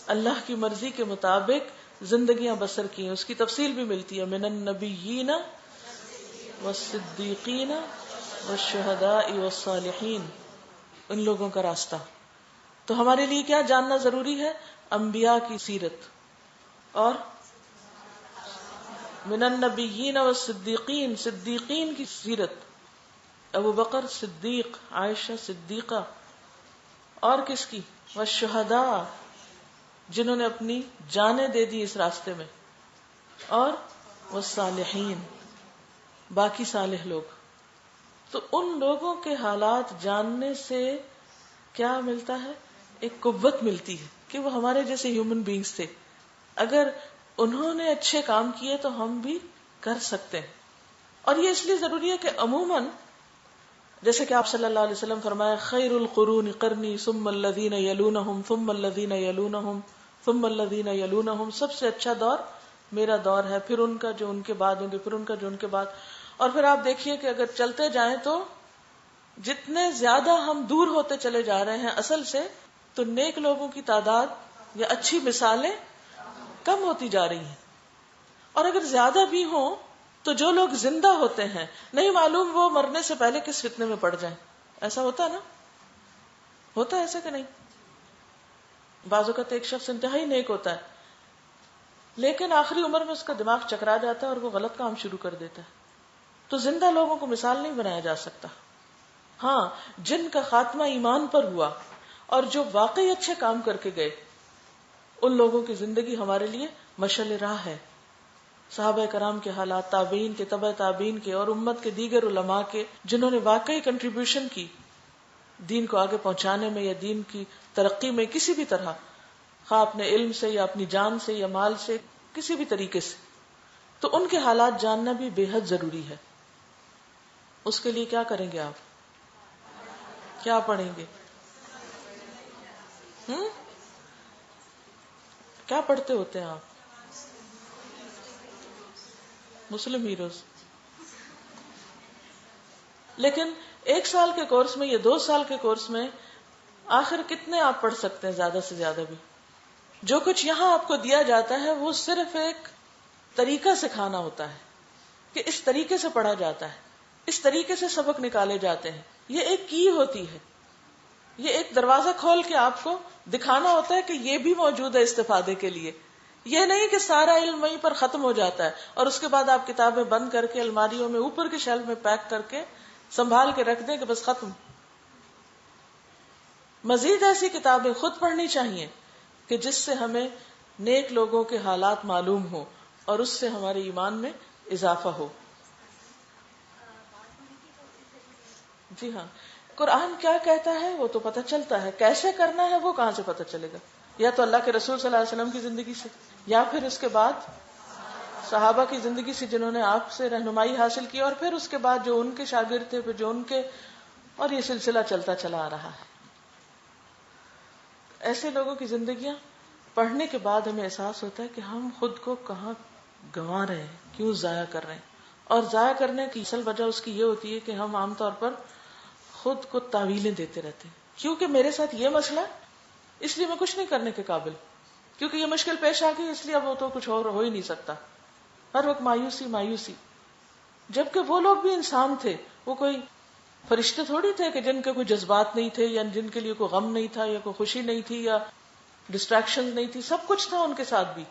Speaker 1: اللہ کی مرضی کے مطابق زندگیاں بسر کی ہیں. اس کی تفصیل بھی ملتی ہے، من النبیین والصدیقین والشہداء والصالحین. ان لوگوں کا راستہ. تو ہمارے لیے کیا جاننا ضروری ہے؟ انبیاء کی سیرت، اور من النبیین والصدیقین، صدیقین کی سیرت، ابو بکر صدیق، عائشہ صدیقہ، اور کس کی؟ والشہداء، جنہوں نے اپنی جانیں دے دی اس راستے میں، اور والصالحین، باقی صالح لوگ. تو ان لوگوں کے حالات جاننے سے کیا ملتا ہے؟ ایک قوت ملتی ہے کہ وہ ہمارے جیسے ہیومن بینگز تھے. اگر انہوں نے اچھے کام کیے تو ہم بھی کر سکتے ہیں. اور یہ اس لیے ضروری ہے کہ عموماً جیسے کہ آپ صلی اللہ علیہ وسلم فرمایا، خیر القرون قرنی ثم الذین یلونہم ثم الذین یلونہم ثم الذین یلونہم. سب سے اچھا دور میرا دور ہے، پھر ان کا جو ان کے بعد ہوں گے، پھر ان کا جو ان کے بعد. اور پھر آپ دیکھیے کہ اگر چلتے جائیں تو جتنے زیادہ ہم دور ہوتے چلے جا رہے ہیں اصل سے، تو نیک لوگوں کی تعداد یا اچھی مثالیں کم ہوتی جا رہی ہیں. اور اگر زیادہ بھی ہوں تو جو لوگ زندہ ہوتے ہیں نہیں معلوم وہ مرنے سے پہلے کس فتنے میں پڑ جائیں. ایسا ہوتا ہے نا؟ ہوتا ہے ایسا کہ نہیں؟ بعض اوقات ایک شخص انتہائی نیک ہوتا ہے لیکن آخری عمر میں اس کا دماغ چکرا جاتا ہے اور وہ غلط کام شروع کر دیتا ہے. تو زندہ لوگوں کو مثال نہیں بنایا جا سکتا. ہاں، جن کا خاتمہ ایمان پر ہوا اور جو واقعی اچھے کام کر کے گئے، ان لوگوں کی زندگی ہمارے لیے مشعل راہ ہے. صحابہ کرام کے حالات، تابعین کے، تبع تابعین کے، اور امت کے دیگر علماء کے جنہوں نے واقعی کنٹریبیوشن کی دین کو آگے پہنچانے میں یا دین کی ترقی میں کسی بھی طرح، خواہ اپنے علم سے یا اپنی جان سے یا مال سے، کسی بھی طریقے سے، تو ان کے حالات جاننا بھی بے حد ضروری ہے. اس کے لیے کیا کریں گے آپ؟ کیا پڑھیں گے؟ کیا پڑھتے ہوتے ہیں آپ؟ مسلم ہیروز. لیکن 1 سال کے کورس میں یا 2 سال کے کورس میں آخر کتنے آپ پڑھ سکتے ہیں؟ زیادہ سے زیادہ بھی جو کچھ یہاں آپ کو دیا جاتا ہے وہ صرف ایک طریقہ سکھانا ہوتا ہے کہ اس طریقے سے پڑھا جاتا ہے، اس طریقے سے سبق نکالے جاتے ہیں. یہ ایک کی ہوتی ہے، یہ ایک دروازہ کھول کے آپ کو دکھانا ہوتا ہے کہ یہ بھی موجود ہے استفادے کے لیے. یہ نہیں کہ سارا علم وہیں پر ختم ہو جاتا ہے اور اس کے بعد آپ کتابیں بند کر کے الماریوں میں اوپر کے شیلف میں پیک کر کے سنبھال کے رکھ دیں کہ بس ختم. مزید ایسی کتابیں خود پڑھنی چاہیے کہ جس سے ہمیں نیک لوگوں کے حالات معلوم ہو اور اس سے ہمارے ایمان میں اضافہ ہو. جی ہاں، قرآن کیا کہتا ہے وہ تو پتہ چلتا ہے، کیسے کرنا ہے وہ کہاں سے پتہ چلے گا؟ یا تو اللہ کے رسول صلی اللہ علیہ وسلم کی زندگی سے، یا پھر اس کے بعد صحابہ کی زندگی سے جنہوں نے آپ سے رہنمائی حاصل کی، اور پھر اس کے بعد جو ان کے شاگرد تھے، پھر جو ان کے، اور یہ سلسلہ چلتا چلا آ رہا ہے. ایسے لوگوں کی زندگیاں پڑھنے کے بعد ہمیں احساس ہوتا ہے کہ ہم خود کو کہاں گنوا رہے ہیں، کیوں ضائع کر رہے ہیں. اور ضائع کرنے کی اصل وجہ اس کی یہ ہوتی ہے کہ ہم عام طور پر خود کو تعویلیں دیتے رہتے ہیں. کیونکہ میرے ساتھ یہ مسئلہ ہے اس لیے میں کچھ نہیں کرنے کے قابل، کیونکہ یہ مشکل پیش آ گئی اس لیے اب وہ تو کچھ اور ہو ہی نہیں سکتا. ہر وقت مایوسی مایوسی، جبکہ وہ لوگ بھی انسان تھے. وہ کوئی فرشتے تھوڑی تھے کہ جن کے کوئی جذبات نہیں تھے، یا جن کے لیے کوئی غم نہیں تھا، یا کوئی خوشی نہیں تھی، یا ڈسٹریکشن نہیں تھی. سب کچھ تھا ان کے ساتھ بھی،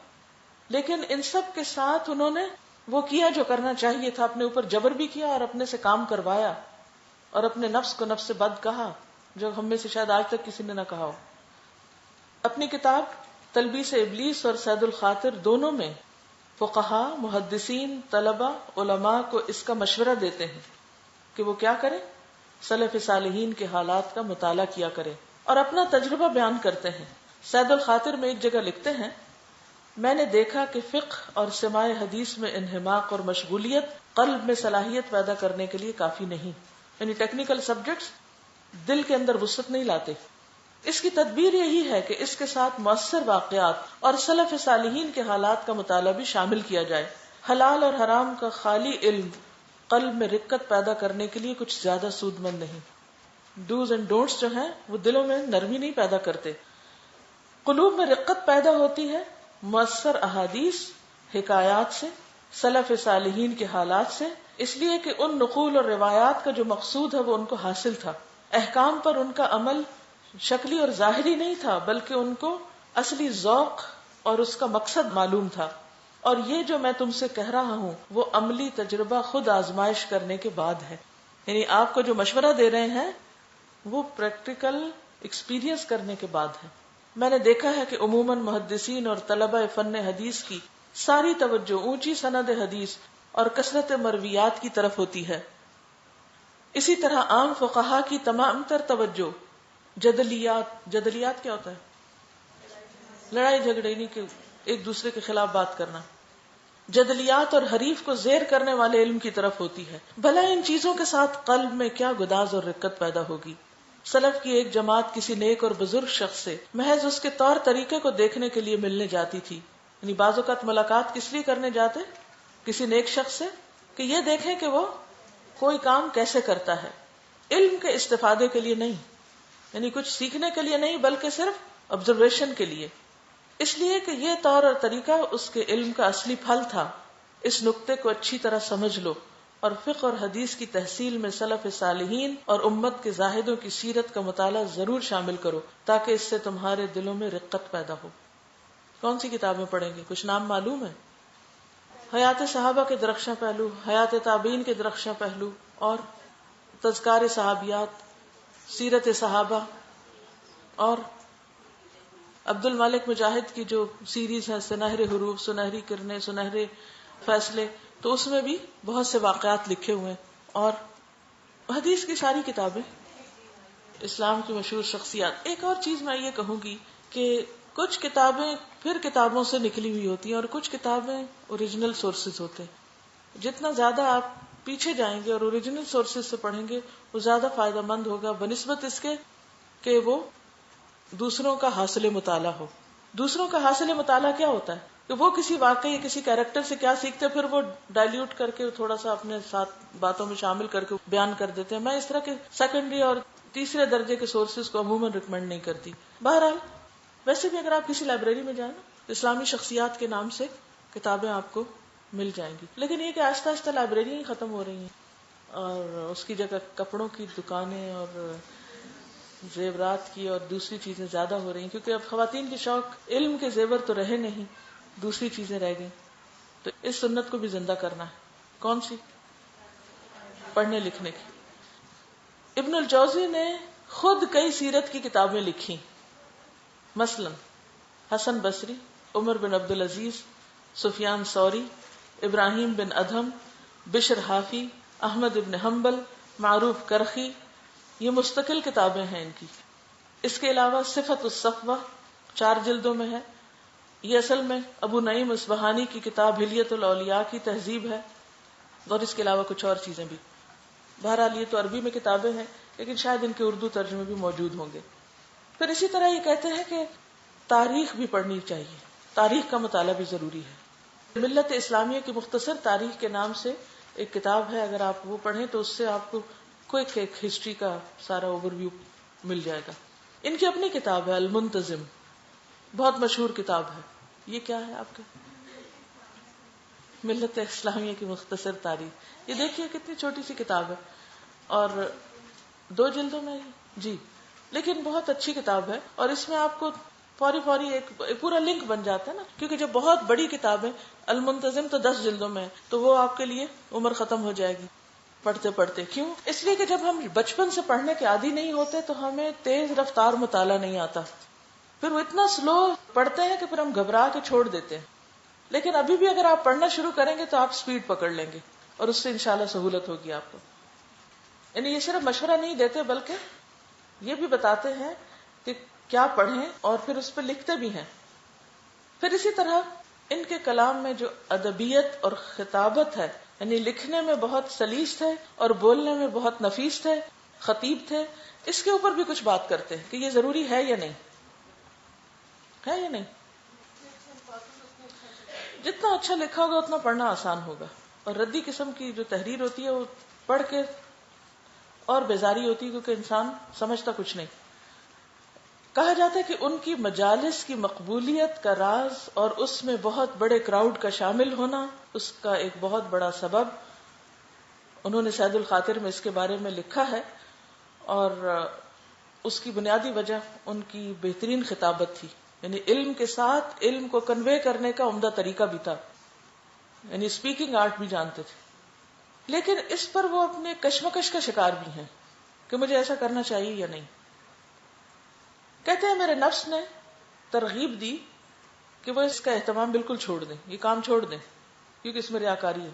Speaker 1: لیکن ان سب کے ساتھ انہوں نے وہ کیا جو کرنا چاہیے تھا. اپنے اوپر جبر بھی کیا اور اپنے سے کام کروایا، اور اپنے نفس کو نفس بد کہا، جو ہم میں سے شاید آج تک کسی نے نہ کہا ہو. اپنی کتاب تلبیس ابلیس اور صید الخاطر دونوں میں فقہاء، محدثین، طلباء، علماء کو اس کا مشورہ دیتے ہیں کہ وہ کیا کریں، سلف صالحین کے حالات کا مطالعہ کیا کریں اور اپنا تجربہ بیان کرتے ہیں. صید الخاطر میں ایک جگہ لکھتے ہیں، میں نے دیکھا کہ فقہ اور سماع حدیث میں انہماک اور مشغولیت قلب میں صلاحیت پیدا کرنے کے لیے کافی نہیں. یعنی ٹیکنیکل سبجیکٹس دل کے اندر وسعت نہیں لاتے. اس کی تدبیر یہی ہے کہ اس کے ساتھ مؤثر واقعات اور سلف صالحین کے حالات کا مطالعہ بھی شامل کیا جائے. حلال اور حرام کا خالی علم قلب میں رقت پیدا کرنے کے لیے کچھ زیادہ سود مند نہیں. ڈوز اینڈ ڈونٹس جو ہیں وہ دلوں میں نرمی نہیں پیدا کرتے. قلوب میں رقت پیدا ہوتی ہے مؤثر احادیث، حکایات سے، سلف صالحین کے حالات سے، اس لیے کہ ان نقول اور روایات کا جو مقصود ہے وہ ان کو حاصل تھا. احکام پر ان کا عمل شکلی اور ظاہری نہیں تھا، بلکہ ان کو اصلی ذوق اور اس کا مقصد معلوم تھا. اور یہ جو میں تم سے کہہ رہا ہوں وہ عملی تجربہ خود آزمائش کرنے کے بعد ہے. یعنی آپ کو جو مشورہ دے رہے ہیں وہ پریکٹیکل ایکسپیرینس کرنے کے بعد ہے. میں نے دیکھا ہے کہ عموماً محدثین اور طلبہ فن حدیث کی ساری توجہ اونچی سند حدیث اور کثرت مرویات کی طرف ہوتی ہے. اسی طرح عام فقہا کی تمام تر توجہ جدلیات کیا ہوتا ہے؟ لڑائی جھگڑے، نہیں کہ ایک دوسرے کے خلاف بات کرنا. جدلیات اور حریف کو زیر کرنے والے علم کی طرف ہوتی ہے. بھلا ان چیزوں کے ساتھ قلب میں کیا گداز اور رقت پیدا ہوگی. سلف کی ایک جماعت کسی نیک اور بزرگ شخص سے محض اس کے طور طریقے کو دیکھنے کے لیے ملنے جاتی تھی. یعنی بعض اوقات ملاقات کس لیے کرنے جاتے کسی نیک شخص سے کہ یہ دیکھیں کہ وہ کوئی کام کیسے کرتا ہے، علم کے استفادے کے لیے نہیں، یعنی کچھ سیکھنے کے لیے نہیں بلکہ صرف آبزرویشن کے لیے. اس لیے کہ یہ طور اور طریقہ اس کے علم کا اصلی پھل تھا. اس نقطے کو اچھی طرح سمجھ لو اور فقہ اور حدیث کی تحصیل میں سلف صالحین اور امت کے زاہدوں کی سیرت کا مطالعہ ضرور شامل کرو تاکہ اس سے تمہارے دلوں میں رقت پیدا ہو. کون سی کتابیں پڑھیں گے؟ کچھ نام معلوم ہے؟ حیات صحابہ کے درخشاں پہلو، حیات تابعین کے درخشاں پہلو، اور تذکار صحابیات، سیرت صحابہ، اور عبد الملک مجاہد کی جو سیریز ہے سنہرے حروف، سنہری کرنیں، سنہرے فیصلے، تو اس میں بھی بہت سے واقعات لکھے ہوئے ہیں. اور حدیث کی ساری کتابیں، اسلام کی مشہور شخصیات. ایک اور چیز میں یہ کہوں گی کہ کچھ کتابیں پھر کتابوں سے نکلی ہوئی ہوتی ہیں اور کچھ کتابیں اوریجنل سورسز ہوتے ہیں. جتنا زیادہ آپ پیچھے جائیں گے اور اوریجنل سورسز سے پڑھیں گے وہ زیادہ فائدہ مند ہوگا بنسبت اس کے کہ وہ دوسروں کا حاصل مطالعہ ہو. دوسروں کا حاصل مطالعہ کیا ہوتا ہے کہ وہ کسی واقعے یا کسی کیریکٹر سے کیا سیکھتے پھر وہ ڈائلیوٹ کر کے تھوڑا سا اپنے ساتھ باتوں میں شامل کر کے بیان کر دیتے ہیں. میں اس طرح کے سیکنڈری اور تیسرے درجے کے سورسز کو عموماً ریکمینڈ نہیں کرتی. بہرحال ویسے بھی اگر آپ کسی لائبریری میں جائیں تو اسلامی شخصیات کے نام سے کتابیں آپ کو مل جائیں گی. لیکن یہ کہ آہستہ آہستہ لائبریری ختم ہو رہی ہیں اور اس کی جگہ کپڑوں کی دکانیں اور زیورات کی اور دوسری چیزیں زیادہ ہو رہی ہیں، کیونکہ اب خواتین کے شوق علم کے زیور تو رہے نہیں، دوسری چیزیں رہ گئیں. تو اس سنت کو بھی زندہ کرنا ہے. کون سی؟ پڑھنے لکھنے کی. ابن الجوزی نے خود کئی سیرت کی کتابیں لکھی، مثلا حسن بصری، عمر بن عبد العزیز، سفیان ثوری، ابراہیم بن ادہم، بشر حافی، احمد ابن حنبل، معروف کرخی. یہ مستقل کتابیں ہیں ان کی. اس کے علاوہ صفت الصفوہ، 4 جلدوں میں ہے. یہ اصل میں ابو نعیم اصبہانی کی کتاب حلیۃ الاولیاء کی تہذیب ہے، اور اس کے علاوہ کچھ اور چیزیں بھی. بہرحال یہ تو عربی میں کتابیں ہیں، لیکن شاید ان کے اردو ترجمے بھی موجود ہوں گے. پھر اسی طرح یہ کہتے ہیں کہ تاریخ بھی پڑھنی چاہیے، تاریخ کا مطالعہ بھی ضروری ہے. ملت اسلامیہ کی مختصر تاریخ کے نام سے ایک کتاب ہے، اگر آپ وہ پڑھیں تو اس سے آپ کو کوئک ایک ہسٹری کا سارا اوور ویو مل جائے گا. ان کی اپنی کتاب ہے المنتظم، بہت مشہور کتاب ہے. یہ کیا ہے آپ کے ملت اسلامیہ کی مختصر تاریخ. یہ دیکھیے کتنی چھوٹی سی کتاب ہے اور 2 جلدوں میں جی، لیکن بہت اچھی کتاب ہے. اور اس میں آپ کو فوری ایک پورا لنک بن جاتا ہے نا، کیونکہ جب بہت بڑی کتاب ہے المنتظم تو 10 جلدوں میں ہے، تو وہ آپ کے لیے عمر ختم ہو جائے گی پڑھتے پڑھتے. کیوں؟ اس لیے کہ جب ہم بچپن سے پڑھنے کے عادی نہیں ہوتے تو ہمیں تیز رفتار مطالعہ نہیں آتا، پھر وہ اتنا سلو پڑھتے ہیں کہ پھر ہم گھبرا کے چھوڑ دیتے ہیں. لیکن ابھی بھی اگر آپ پڑھنا شروع کریں گے تو آپ سپیڈ پکڑ لیں گے اور اس سے انشاءاللہ سہولت ہوگی آپ کو. یعنی یہ صرف مشورہ نہیں دیتے بلکہ یہ بھی بتاتے ہیں کہ کیا پڑھیں اور پھر اس پہ لکھتے بھی ہیں. پھر اسی طرح ان کے کلام میں جو ادبیت اور خطابت ہے، یعنی لکھنے میں بہت سلیس تھے اور بولنے میں بہت نفیس تھے، خطیب تھے. اس کے اوپر بھی کچھ بات کرتے ہیں کہ یہ ضروری ہے یا نہیں ہے یا نہیں. جتنا اچھا لکھا ہوگا اتنا پڑھنا آسان ہوگا، اور ردی قسم کی جو تحریر ہوتی ہے وہ پڑھ کے اور بیزاری ہوتی ہے کیونکہ انسان سمجھتا کچھ نہیں. کہا جاتا ہے کہ ان کی مجالس کی مقبولیت کا راز اور اس میں بہت بڑے کراؤڈ کا شامل ہونا اس کا ایک بہت بڑا سبب، انہوں نے سید الخاطر میں اس کے بارے میں لکھا ہے، اور اس کی بنیادی وجہ ان کی بہترین خطابت تھی. یعنی علم کے ساتھ علم کو کنوے کرنے کا عمدہ طریقہ بھی تھا، یعنی اسپیکنگ آرٹ بھی جانتے تھے. لیکن اس پر وہ اپنے کشمکش کا شکار بھی ہیں کہ مجھے ایسا کرنا چاہیے یا نہیں. کہتے ہیں میرے نفس نے ترغیب دی کہ وہ اس کا اہتمام بالکل چھوڑ دیں، یہ کام چھوڑ دیں، کیونکہ اس میں ریاکاری ہے،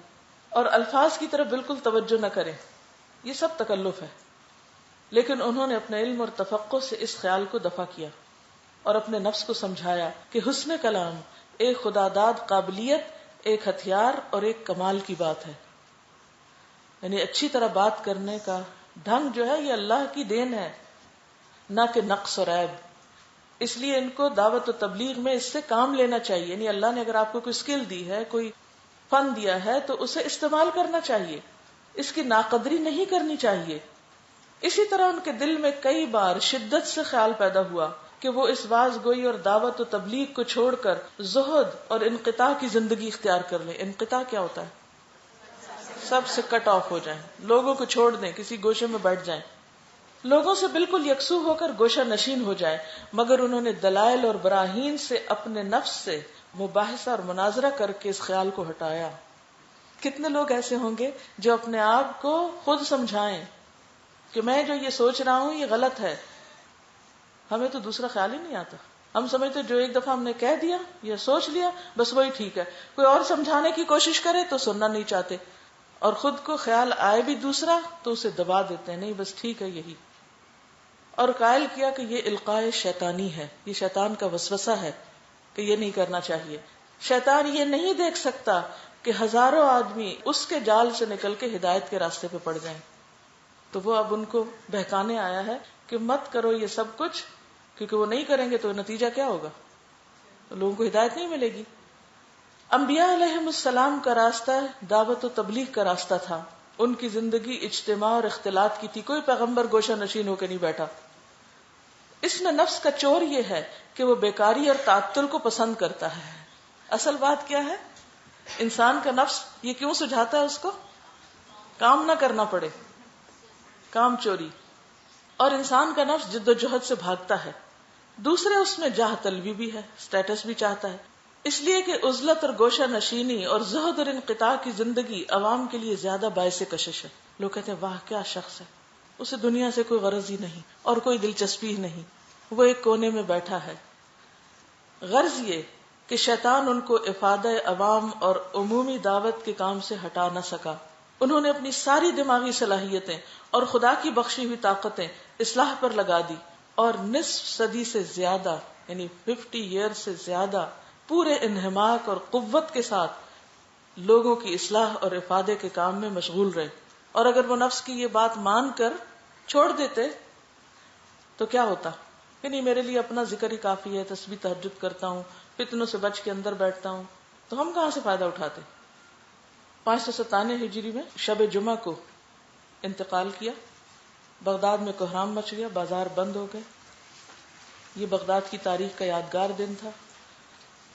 Speaker 1: اور الفاظ کی طرف بالکل توجہ نہ کریں، یہ سب تکلف ہے. لیکن انہوں نے اپنے علم اور تفقہ سے اس خیال کو دفع کیا اور اپنے نفس کو سمجھایا کہ حسن کلام ایک خداداد قابلیت، ایک ہتھیار اور ایک کمال کی بات ہے. یعنی اچھی طرح بات کرنے کا ڈھنگ جو ہے یہ اللہ کی دین ہے، نہ کہ نقص اور عیب. اس لیے ان کو دعوت و تبلیغ میں اس سے کام لینا چاہیے. یعنی اللہ نے اگر آپ کو کوئی اسکل دی ہے، کوئی فن دیا ہے تو اسے استعمال کرنا چاہیے، اس کی ناقدری نہیں کرنی چاہیے. اسی طرح ان کے دل میں کئی بار شدت سے خیال پیدا ہوا کہ وہ اس واز گوئی اور دعوت و تبلیغ کو چھوڑ کر زہد اور انقطاع کی زندگی اختیار کر لیں. انقطاع کیا ہوتا ہے؟ سب سے کٹ آف ہو جائیں، لوگوں کو چھوڑ دیں، کسی گوشے میں بیٹھ جائیں، لوگوں سے بالکل یکسو ہو کر گوشہ نشین ہو جائے. مگر انہوں نے دلائل اور براہین سے اپنے نفس سے مباحثہ اور مناظرہ کر کے اس خیال کو ہٹایا. کتنے لوگ ایسے ہوں گے جو اپنے آپ کو خود سمجھائیں کہ میں جو یہ سوچ رہا ہوں یہ غلط ہے. ہمیں تو دوسرا خیال ہی نہیں آتا، ہم سمجھتے جو ایک دفعہ ہم نے کہہ دیا یا سوچ لیا بس وہی ٹھیک ہے. کوئی اور سمجھانے کی کوشش کرے تو سننا نہیں چاہتے، اور خود کو خیال آئے بھی دوسرا تو اسے دبا دیتے ہیں، نہیں بس ٹھیک ہے یہی. اور قائل کیا کہ یہ القاء شیطانی ہے، یہ شیطان کا وسوسہ ہے کہ یہ نہیں کرنا چاہیے. شیطان یہ نہیں دیکھ سکتا کہ ہزاروں آدمی اس کے جال سے نکل کے ہدایت کے راستے پہ پڑ جائیں، تو وہ اب ان کو بہکانے آیا ہے کہ مت کرو یہ سب کچھ، کیونکہ وہ نہیں کریں گے تو نتیجہ کیا ہوگا؟ لوگوں کو ہدایت نہیں ملے گی. انبیاء علیہم السلام کا راستہ دعوت و تبلیغ کا راستہ تھا. ان کی زندگی اجتماع اور اختلاط کی تھی، کوئی پیغمبر گوشہ نشین ہو کے نہیں بیٹھا. اس میں نفس کا چور یہ ہے کہ وہ بیکاری اور تعطل کو پسند کرتا ہے. اصل بات کیا ہے؟ انسان کا نفس یہ کیوں سجھاتا ہے اس کو؟ کام نہ کرنا پڑے، کام چوری. اور انسان کا نفس جد و جہد سے بھاگتا ہے. دوسرے اس میں جاہ طلبی بھی ہے، سٹیٹس بھی چاہتا ہے، اس لیے کہ عزلت اور گوشہ نشینی اور زہد اور انقطاع کی زندگی عوام کے لیے زیادہ باعث کشش ہے. لوگ کہتے ہیں واہ کیا شخص ہے، اسے دنیا سے کوئی غرض ہی نہیں اور کوئی دلچسپی ہی نہیں، وہ ایک کونے میں بیٹھا ہے. غرض یہ کہ شیطان ان کو افادہ عوام اور عمومی دعوت کے کام سے ہٹا نہ سکا. انہوں نے اپنی ساری دماغی صلاحیتیں اور خدا کی بخشی ہوئی طاقتیں اصلاح پر لگا دی اور نصف صدی سے زیادہ یعنی 50 ایئر سے زیادہ پورے انہماک اور قوت کے ساتھ لوگوں کی اصلاح اور افادے کے کام میں مشغول رہے. اور اگر وہ نفس کی یہ بات مان کر چھوڑ دیتے تو کیا ہوتا کہ نہیں میرے لیے اپنا ذکر ہی کافی ہے، تسبیح تہجد کرتا ہوں، فتنوں سے بچ کے اندر بیٹھتا ہوں، تو ہم کہاں سے فائدہ اٹھاتے. 597 ہجری میں شب جمعہ کو انتقال کیا. بغداد میں کوہرام مچ گیا، بازار بند ہو گئے. یہ بغداد کی تاریخ کا یادگار دن تھا.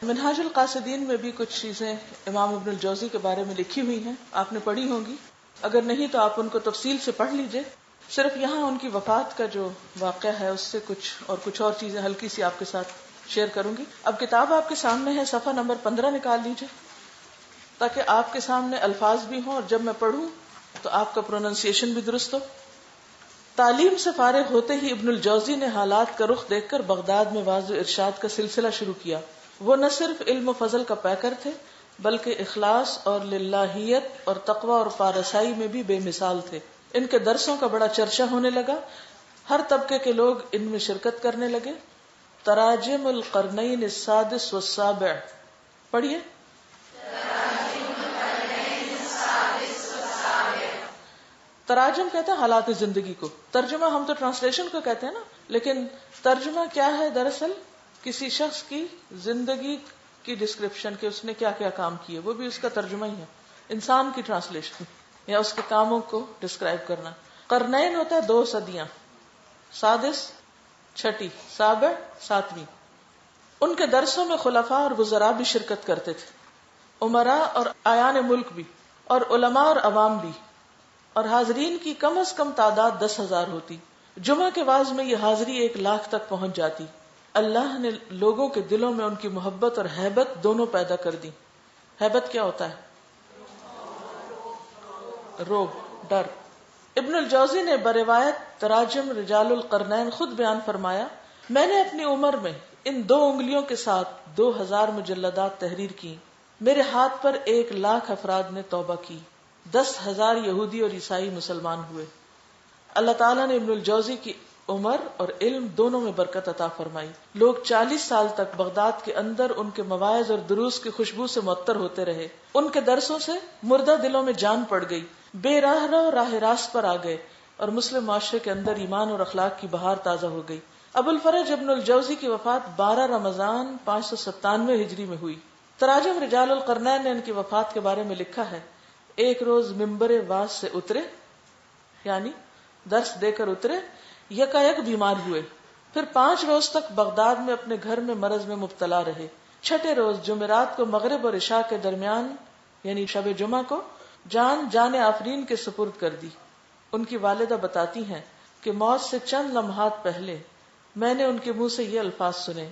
Speaker 1: منہاج القاصدین میں بھی کچھ چیزیں امام ابن الجوزی کے بارے میں لکھی ہوئی ہیں، آپ نے پڑھی ہوں گی، اگر نہیں تو آپ ان کو تفصیل سے پڑھ لیجئے. صرف یہاں ان کی وفات کا جو واقعہ ہے اس سے کچھ اور چیزیں ہلکی سی آپ کے ساتھ شیئر کروں گی. اب کتاب آپ کے سامنے ہے، صفحہ نمبر 15 نکال لیجئے تاکہ آپ کے سامنے الفاظ بھی ہوں اور جب میں پڑھوں تو آپ کا پروننسیشن بھی درست ہو. تعلیم سے فارغ ہوتے ہی ابن الجوزی نے حالات کا رخ دیکھ کر بغداد میں واعظ و ارشاد کا سلسلہ شروع کیا. وہ نہ صرف علم و فضل کا پیکر تھے بلکہ اخلاص اور للہیت اور تقوی اور پارسائی میں بھی بے مثال تھے. ان کے درسوں کا بڑا چرچا ہونے لگا، ہر طبقے کے لوگ ان میں شرکت کرنے لگے. تراجم القرنین السادس والسابع پڑھیے. تراجم کہتے ہیں حالات زندگی کو، ترجمہ ہم تو ٹرانسلیشن کو کہتے ہیں نا، لیکن ترجمہ کیا ہے؟ دراصل کسی شخص کی زندگی کی ڈسکرپشن کہ اس نے کیا کیا کام کیے، وہ بھی اس کا ترجمہ ہی ہے. انسان کی ٹرانسلیشن یا اس کے کاموں کو ڈسکرائب کرنا. قرنین ہوتا ہے 2 صدیاں، سادس 6، سابع 7ویں. ان کے درسوں میں خلفاء اور وزراء بھی شرکت کرتے تھے، امراء اور اعیان ملک بھی، اور علماء اور عوام بھی، اور حاضرین کی کم از کم تعداد 10,000 ہوتی. جمعہ کے واعظ میں یہ حاضری 1,00,000 تک پہنچ جاتی. اللہ نے لوگوں کے دلوں میں ان کی محبت اور ہیبت دونوں پیدا کر دی. ہیبت کیا ہوتا ہے؟ روب، ڈر. ابن الجوزی نے بروایت تراجم رجال القرنین خود بیان فرمایا، میں نے اپنی عمر میں ان 2 انگلیوں کے ساتھ 2,000 مجلدات تحریر کی. میرے ہاتھ پر 1,00,000 افراد نے توبہ کی، 10,000 یہودی اور عیسائی مسلمان ہوئے. اللہ تعالیٰ نے ابن الجوزی کی عمر اور علم دونوں میں برکت عطا فرمائی. لوگ 40 سال تک بغداد کے اندر ان کے مواعظ اور دروس کی خوشبو سے معطر ہوتے رہے. ان کے درسوں سے مردہ دلوں میں جان پڑ گئی، بے راہ رو راہ راست پر آ گئے، اور مسلم معاشرے کے اندر ایمان اور اخلاق کی بہار تازہ ہو گئی. ابو الفرج ابن الجوزی کی وفات 12 رمضان 597 ہجری میں ہوئی. تراجم رجال القرنین نے ان کی وفات کے بارے میں لکھا ہے، ایک روز ممبر واعظ سے اترے، یعنی درس دے کر اترے، یکایک بیمار ہوئے. پھر 5 روز تک بغداد میں اپنے گھر میں مرض میں مبتلا رہے. 6 روز جمعرات کو مغرب اور عشاء کے درمیان یعنی شب جمعہ کو جان آفرین کے سپرد کر دی. ان کی والدہ بتاتی ہیں کہ موت سے چند لمحات پہلے میں نے ان کے منہ سے یہ الفاظ سنے،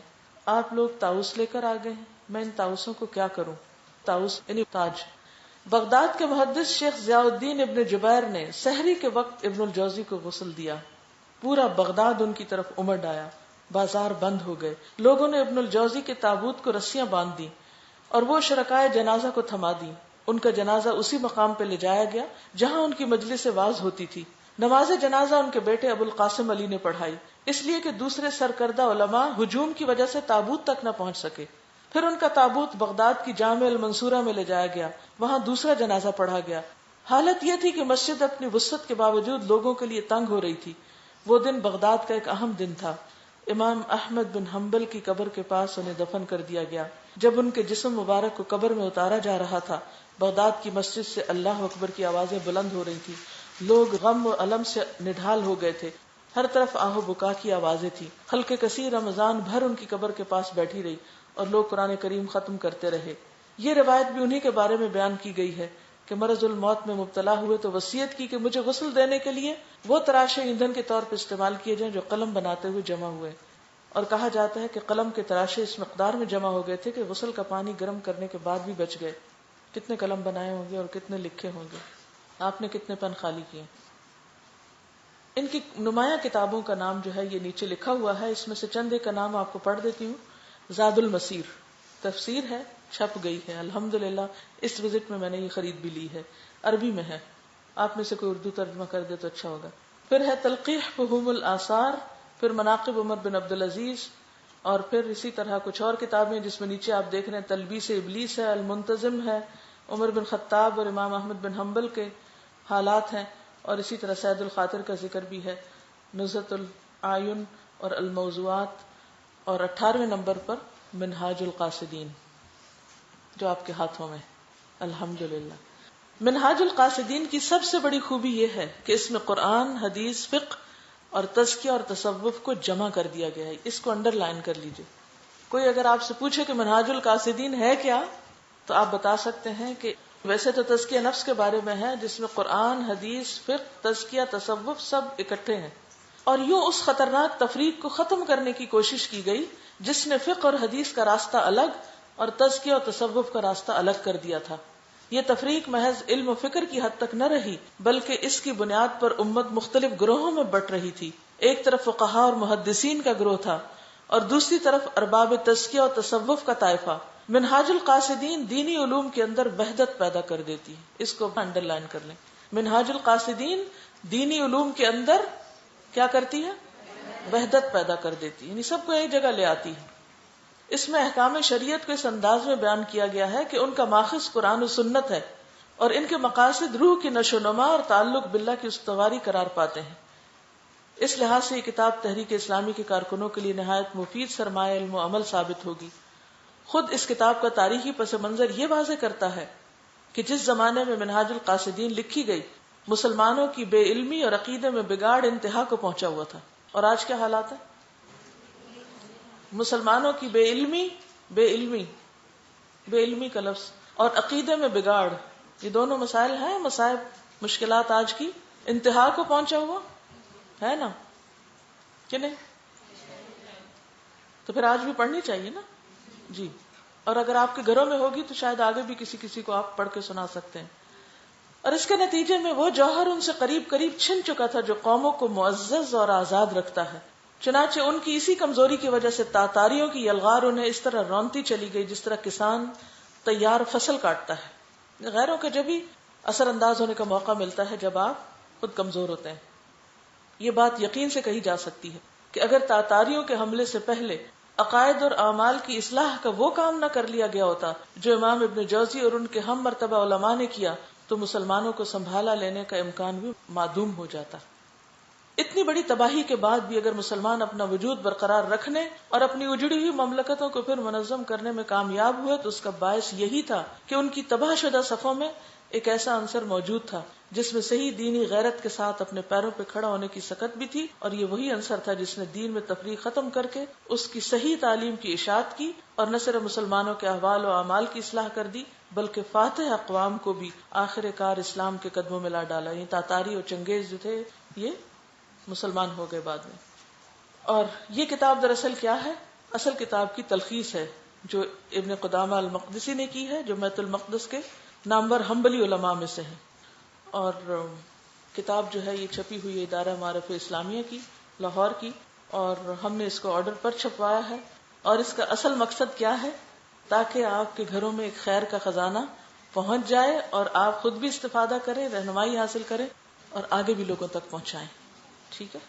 Speaker 1: آپ لوگ طاؤس لے کر آ گئے ہیں، میں ان طاؤسوں کو کیا کروں. طاؤس یعنی تاج. بغداد کے محدث شیخ ضیاء الدین ابن جبیر نے سحری کے وقت ابن الجوزی کو غسل دیا. پورا بغداد ان کی طرف امڑ آیا، بازار بند ہو گئے. لوگوں نے ابن الجوزی کے تابوت کو رسیاں باندھ دی اور وہ شرکائے جنازہ کو تھما دی. ان کا جنازہ اسی مقام پہ لے جایا گیا جہاں ان کی مجلس واعظ ہوتی تھی. نماز جنازہ ان کے بیٹے ابو القاسم علی نے پڑھائی، اس لیے کہ دوسرے سرکردہ علماء ہجوم کی وجہ سے تابوت تک نہ پہنچ سکے. پھر ان کا تابوت بغداد کی جامع المنصورہ میں لے جایا گیا، وہاں دوسرا جنازہ پڑھا گیا. حالت یہ تھی کہ مسجد اپنی وسعت کے باوجود لوگوں کے لیے تنگ ہو رہی تھی. وہ دن بغداد کا ایک اہم دن تھا. امام احمد بن حنبل کی قبر کے پاس انہیں دفن کر دیا گیا. جب ان کے جسم مبارک کو قبر میں اتارا جا رہا تھا، بغداد کی مسجد سے اللہ اکبر کی آوازیں بلند ہو رہی تھی. لوگ غم و الم سے نڈھال ہو گئے تھے، ہر طرف آہ و بکا کی آوازیں تھی. خلق کثیر رمضان بھر ان کی قبر کے پاس بیٹھی رہی اور لوگ قرآن کریم ختم کرتے رہے. یہ روایت بھی انہی کے بارے میں بیان کی گئی ہے کہ مرض الموت میں مبتلا ہوئے تو وصیت کی کہ مجھے غسل دینے کے لیے وہ تراشے ایندھن کے طور پر استعمال کیے جائیں جو قلم بناتے ہوئے جمع ہوئے. اور کہا جاتا ہے کہ قلم کے تراشے اس مقدار میں جمع ہو گئے تھے کہ غسل کا پانی گرم کرنے کے بعد بھی بچ گئے. کتنے قلم بنائے ہوں گے اور کتنے لکھے ہوں گے، آپ نے کتنے پن خالی کیے. ان کی نمایاں کتابوں کا نام جو ہے یہ نیچے لکھا ہوا ہے، اس میں سے چند ایک کا نام آپ کو پڑھ دیتی ہوں. زاد المسیر تفسیر ہے، چھپ گئی ہے الحمدللہ. اس وزٹ میں نے یہ خرید بھی لی ہے، عربی میں ہے، آپ میں سے کوئی اردو ترجمہ کر دے تو اچھا ہوگا. پھر ہے تلقیح فہوم الآثار، پھر مناقب عمر بن عبدالعزیز اور پھر اسی طرح کچھ اور کتابیں جس میں نیچے آپ دیکھ رہے ہیں تلبیس ابلیس ہے، المنتظم ہے، عمر بن خطاب اور امام احمد بن حنبل کے حالات ہیں، اور اسی طرح سید الخاطر کا ذکر بھی ہے، نزہۃ العیون اور الموضوعات، اور 18ویں نمبر پر منہاج القاصدین جو آپ کے ہاتھوں میں. الحمدللہ. منہاج القاصدین کی سب سے بڑی خوبی یہ ہے کہ اس میں قرآن، حدیث، فقہ اور تزکیہ اور تصوف کو جمع کر دیا گیا ہے. اس کو انڈر لائن کر لیجئے. کوئی اگر آپ سے پوچھے کہ منہاج القاصدین ہے کیا، تو آپ بتا سکتے ہیں کہ ویسے تو تزکیہ نفس کے بارے میں ہے جس میں قرآن، حدیث، فقہ، تزکیہ، تصوف سب اکٹھے ہیں. اور یوں اس خطرناک تفریق کو ختم کرنے کی کوشش کی گئی جس نے فقہ اور حدیث کا راستہ الگ اور تزکیہ اور تصوف کا راستہ الگ کر دیا تھا. یہ تفریق محض علم و فکر کی حد تک نہ رہی بلکہ اس کی بنیاد پر امت مختلف گروہوں میں بٹ رہی تھی. ایک طرف فقہاء اور محدثین کا گروہ تھا اور دوسری طرف ارباب تزکیہ اور تصوف کا طائفہ. منہاج القاصدین دینی علوم کے اندر وحدت پیدا کر دیتی ہے. اس کو انڈر لائن کر لیں. منہاج القاصدین دینی علوم کے اندر کیا کرتی ہے؟ وحدت پیدا کر دیتی ہے، یعنی سب کو ایک جگہ لے آتی ہے. اس میں احکام شریعت کو اس انداز میں بیان کیا گیا ہے کہ ان کا ماخذ قرآن و سنت ہے اور ان کے مقاصد روح کی نشو و نما اور تعلق باللہ کی استواری قرار پاتے ہیں. اس لحاظ سے یہ کتاب تحریک اسلامی کے کارکنوں کے لیے نہایت مفید سرمایہ علم و عمل ثابت ہوگی. خود اس کتاب کا تاریخی پس منظر یہ واضح کرتا ہے کہ جس زمانے میں منہاج القاصدین لکھی گئی مسلمانوں کی بے علمی اور عقیدے میں بگاڑ انتہا کو پہنچا ہوا تھا. اور آج کیا حالات ہے؟ مسلمانوں کی بے علمی کا لفظ اور عقیدے میں بگاڑ، یہ دونوں مسائل ہیں، مصائب، مشکلات آج کی انتہا کو پہنچا ہوا ہے نا کہ نہیں؟ تو پھر آج بھی پڑھنی چاہیے نا جی. اور اگر آپ کے گھروں میں ہوگی تو شاید آگے بھی کسی کو آپ پڑھ کے سنا سکتے ہیں. اور اس کے نتیجے میں وہ جوہر ان سے قریب چھن چکا تھا جو قوموں کو معزز اور آزاد رکھتا ہے. چنانچہ ان کی اسی کمزوری کی وجہ سے تاتاریوں کی یلغار انہیں اس طرح رونتی چلی گئی جس طرح کسان تیار فصل کاٹتا ہے. غیروں کے جب ہی اثر انداز ہونے کا موقع ملتا ہے جب آپ خود کمزور ہوتے ہیں. یہ بات یقین سے کہی جا سکتی ہے کہ اگر تاتاریوں کے حملے سے پہلے عقائد اور اعمال کی اصلاح کا وہ کام نہ کر لیا گیا ہوتا جو امام ابن جوزی اور ان کے ہم مرتبہ علماء نے کیا تو مسلمانوں کو سنبھالا لینے کا امکان بھی معدوم ہو جاتا. اتنی بڑی تباہی کے بعد بھی اگر مسلمان اپنا وجود برقرار رکھنے اور اپنی اجڑی ہوئی مملکتوں کو پھر منظم کرنے میں کامیاب ہوئے تو اس کا باعث یہی تھا کہ ان کی تباہ شدہ صفوں میں ایک ایسا عنصر موجود تھا جس میں صحیح دینی غیرت کے ساتھ اپنے پیروں پہ کھڑا ہونے کی سکت بھی تھی. اور یہ وہی عنصر تھا جس نے دین میں تفریق ختم کر کے اس کی صحیح تعلیم کی اشاعت کی اور نہ صرف مسلمانوں کے احوال و اعمال کی اصلاح کر دی بلکہ فاتح اقوام کو بھی آخر کار اسلام کے قدموں میں لا ڈالا. یہ تاتاری اور چنگیز جو تھے یہ مسلمان ہو گئے بعد میں. اور یہ کتاب دراصل کیا ہے؟ اصل کتاب کی تلخیص ہے جو ابن قدامہ المقدسی نے کی ہے، جو بیت المقدس کے نامور حنبلی علماء میں سے ہیں. اور کتاب جو ہے یہ چھپی ہوئی ادارہ معارف اسلامیہ کی لاہور کی، اور ہم نے اس کو آرڈر پر چھپوایا ہے. اور اس کا اصل مقصد کیا ہے؟ تاکہ آپ کے گھروں میں ایک خیر کا خزانہ پہنچ جائے اور آپ خود بھی استفادہ کریں، رہنمائی حاصل کریں اور آگے بھی لوگوں تک پہنچائیں. ٹھیک ہے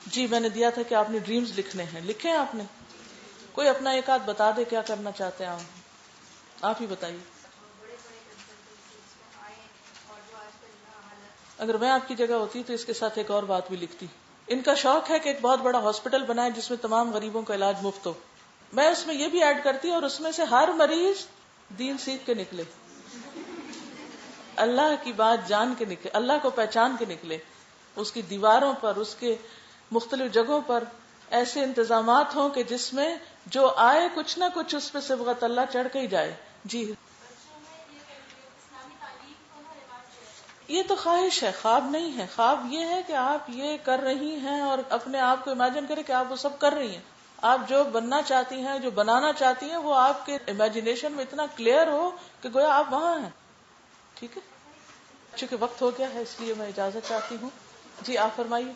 Speaker 1: جی میں نے دیا تھا کہ آپ نے ڈریمز لکھنے ہیں. لکھے ہیں آپ نے؟ کوئی اپنا ایک آدھ بتا دے کیا کرنا چاہتے ہیں آپ ہی بتائیے. اگر میں آپ کی جگہ ہوتی تو اس کے ساتھ ایک اور بات بھی لکھتی. ان کا شوق ہے کہ ایک بہت بڑا ہاسپٹل بنائے جس میں تمام غریبوں کا علاج مفت ہو. میں اس میں یہ بھی ایڈ کرتی اور اس میں سے ہر مریض دین سیکھ کے نکلے، اللہ کی بات جان کے نکلے، اللہ کو پہچان کے نکلے. اس کی دیواروں پر، اس کے مختلف جگہوں پر ایسے انتظامات ہوں کہ جس میں جو آئے کچھ نہ کچھ اس پہ صبغت اللہ چڑھ کے ہی جائے. جی یہ تو خواہش ہے، خواب نہیں ہے. خواب یہ ہے کہ آپ یہ کر رہی ہیں اور اپنے آپ کو امیجن کریں کہ آپ وہ سب کر رہی ہیں. آپ جو بننا چاہتی ہیں، جو بنانا چاہتی ہیں، وہ آپ کے امیجنیشن میں اتنا کلیئر ہو کہ گویا آپ وہاں ہیں. ٹھیک ہے، چونکہ وقت ہو گیا ہے اس لیے میں اجازت چاہتی ہوں. جی آپ فرمائیے.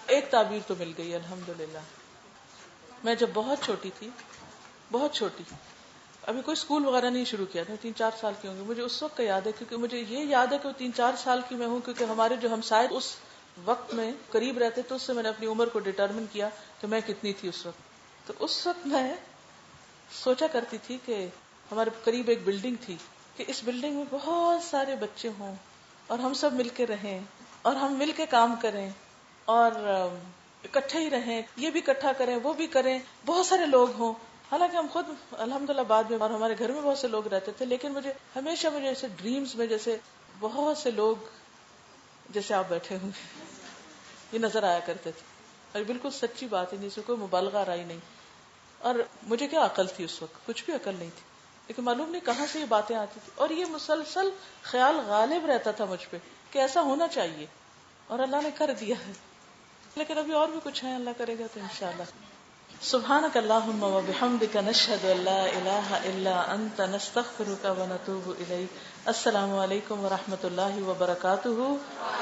Speaker 1: ایک تعبیر تو مل گئی الحمدللہ. میں جب بہت چھوٹی تھی، بہت چھوٹی، ابھی کوئی اسکول وغیرہ نہیں شروع کیا تھا, 3-4 سال کی ہوں گی. مجھے اس وقت کا یاد ہے, کیونکہ مجھے یہ یاد ہے کہ 3-4 سال کی میں ہوں, کیونکہ ہمارے جو ہمسائے اس وقت میں قریب رہتے تو اس سے میں نے اپنی عمر کو ڈٹرمن کیا کہ میں کتنی تھی اس وقت. تو اس وقت میں سوچا کرتی تھی کہ ہمارے قریب ایک بلڈنگ تھی, کہ اس بلڈنگ میں بہت سارے بچے ہوں اور ہم سب مل کے رہیں اور ہم مل کے کام کریں اور اکٹھے ہی رہیں, یہ بھی اکٹھا کریں وہ بھی کریں, بہت سارے لوگ ہوں. حالانکہ ہم خود الحمدللہ بعد میں اور ہمارے گھر میں بہت سے لوگ رہتے تھے, لیکن مجھے ہمیشہ ایسے ڈریمز میں جیسے بہت سے لوگ جیسے آپ بیٹھے ہوں گے یہ نظر آیا کرتے تھے. اور بالکل سچی بات ہے, نہیں سے کوئی مبالغہ رائی نہیں. اور مجھے کیا عقل تھی اس وقت, کچھ بھی عقل نہیں تھی, لیکن معلوم نہیں کہاں سے یہ باتیں آتی تھی. اور یہ مسلسل خیال غالب رہتا تھا مجھ پہ کہ ایسا ہونا چاہیے, اور اللہ نے کر دیا ہے. لیکن ابھی اور بھی کچھ ہے, اللہ کرے گا تو انشاءاللہ. سبحانک اللہم و بحمدک, نشہد ان لا الہ الا انت, نستغفرک و نتوب الیک. السلام علیکم و رحمۃ اللہ وبرکاتہ.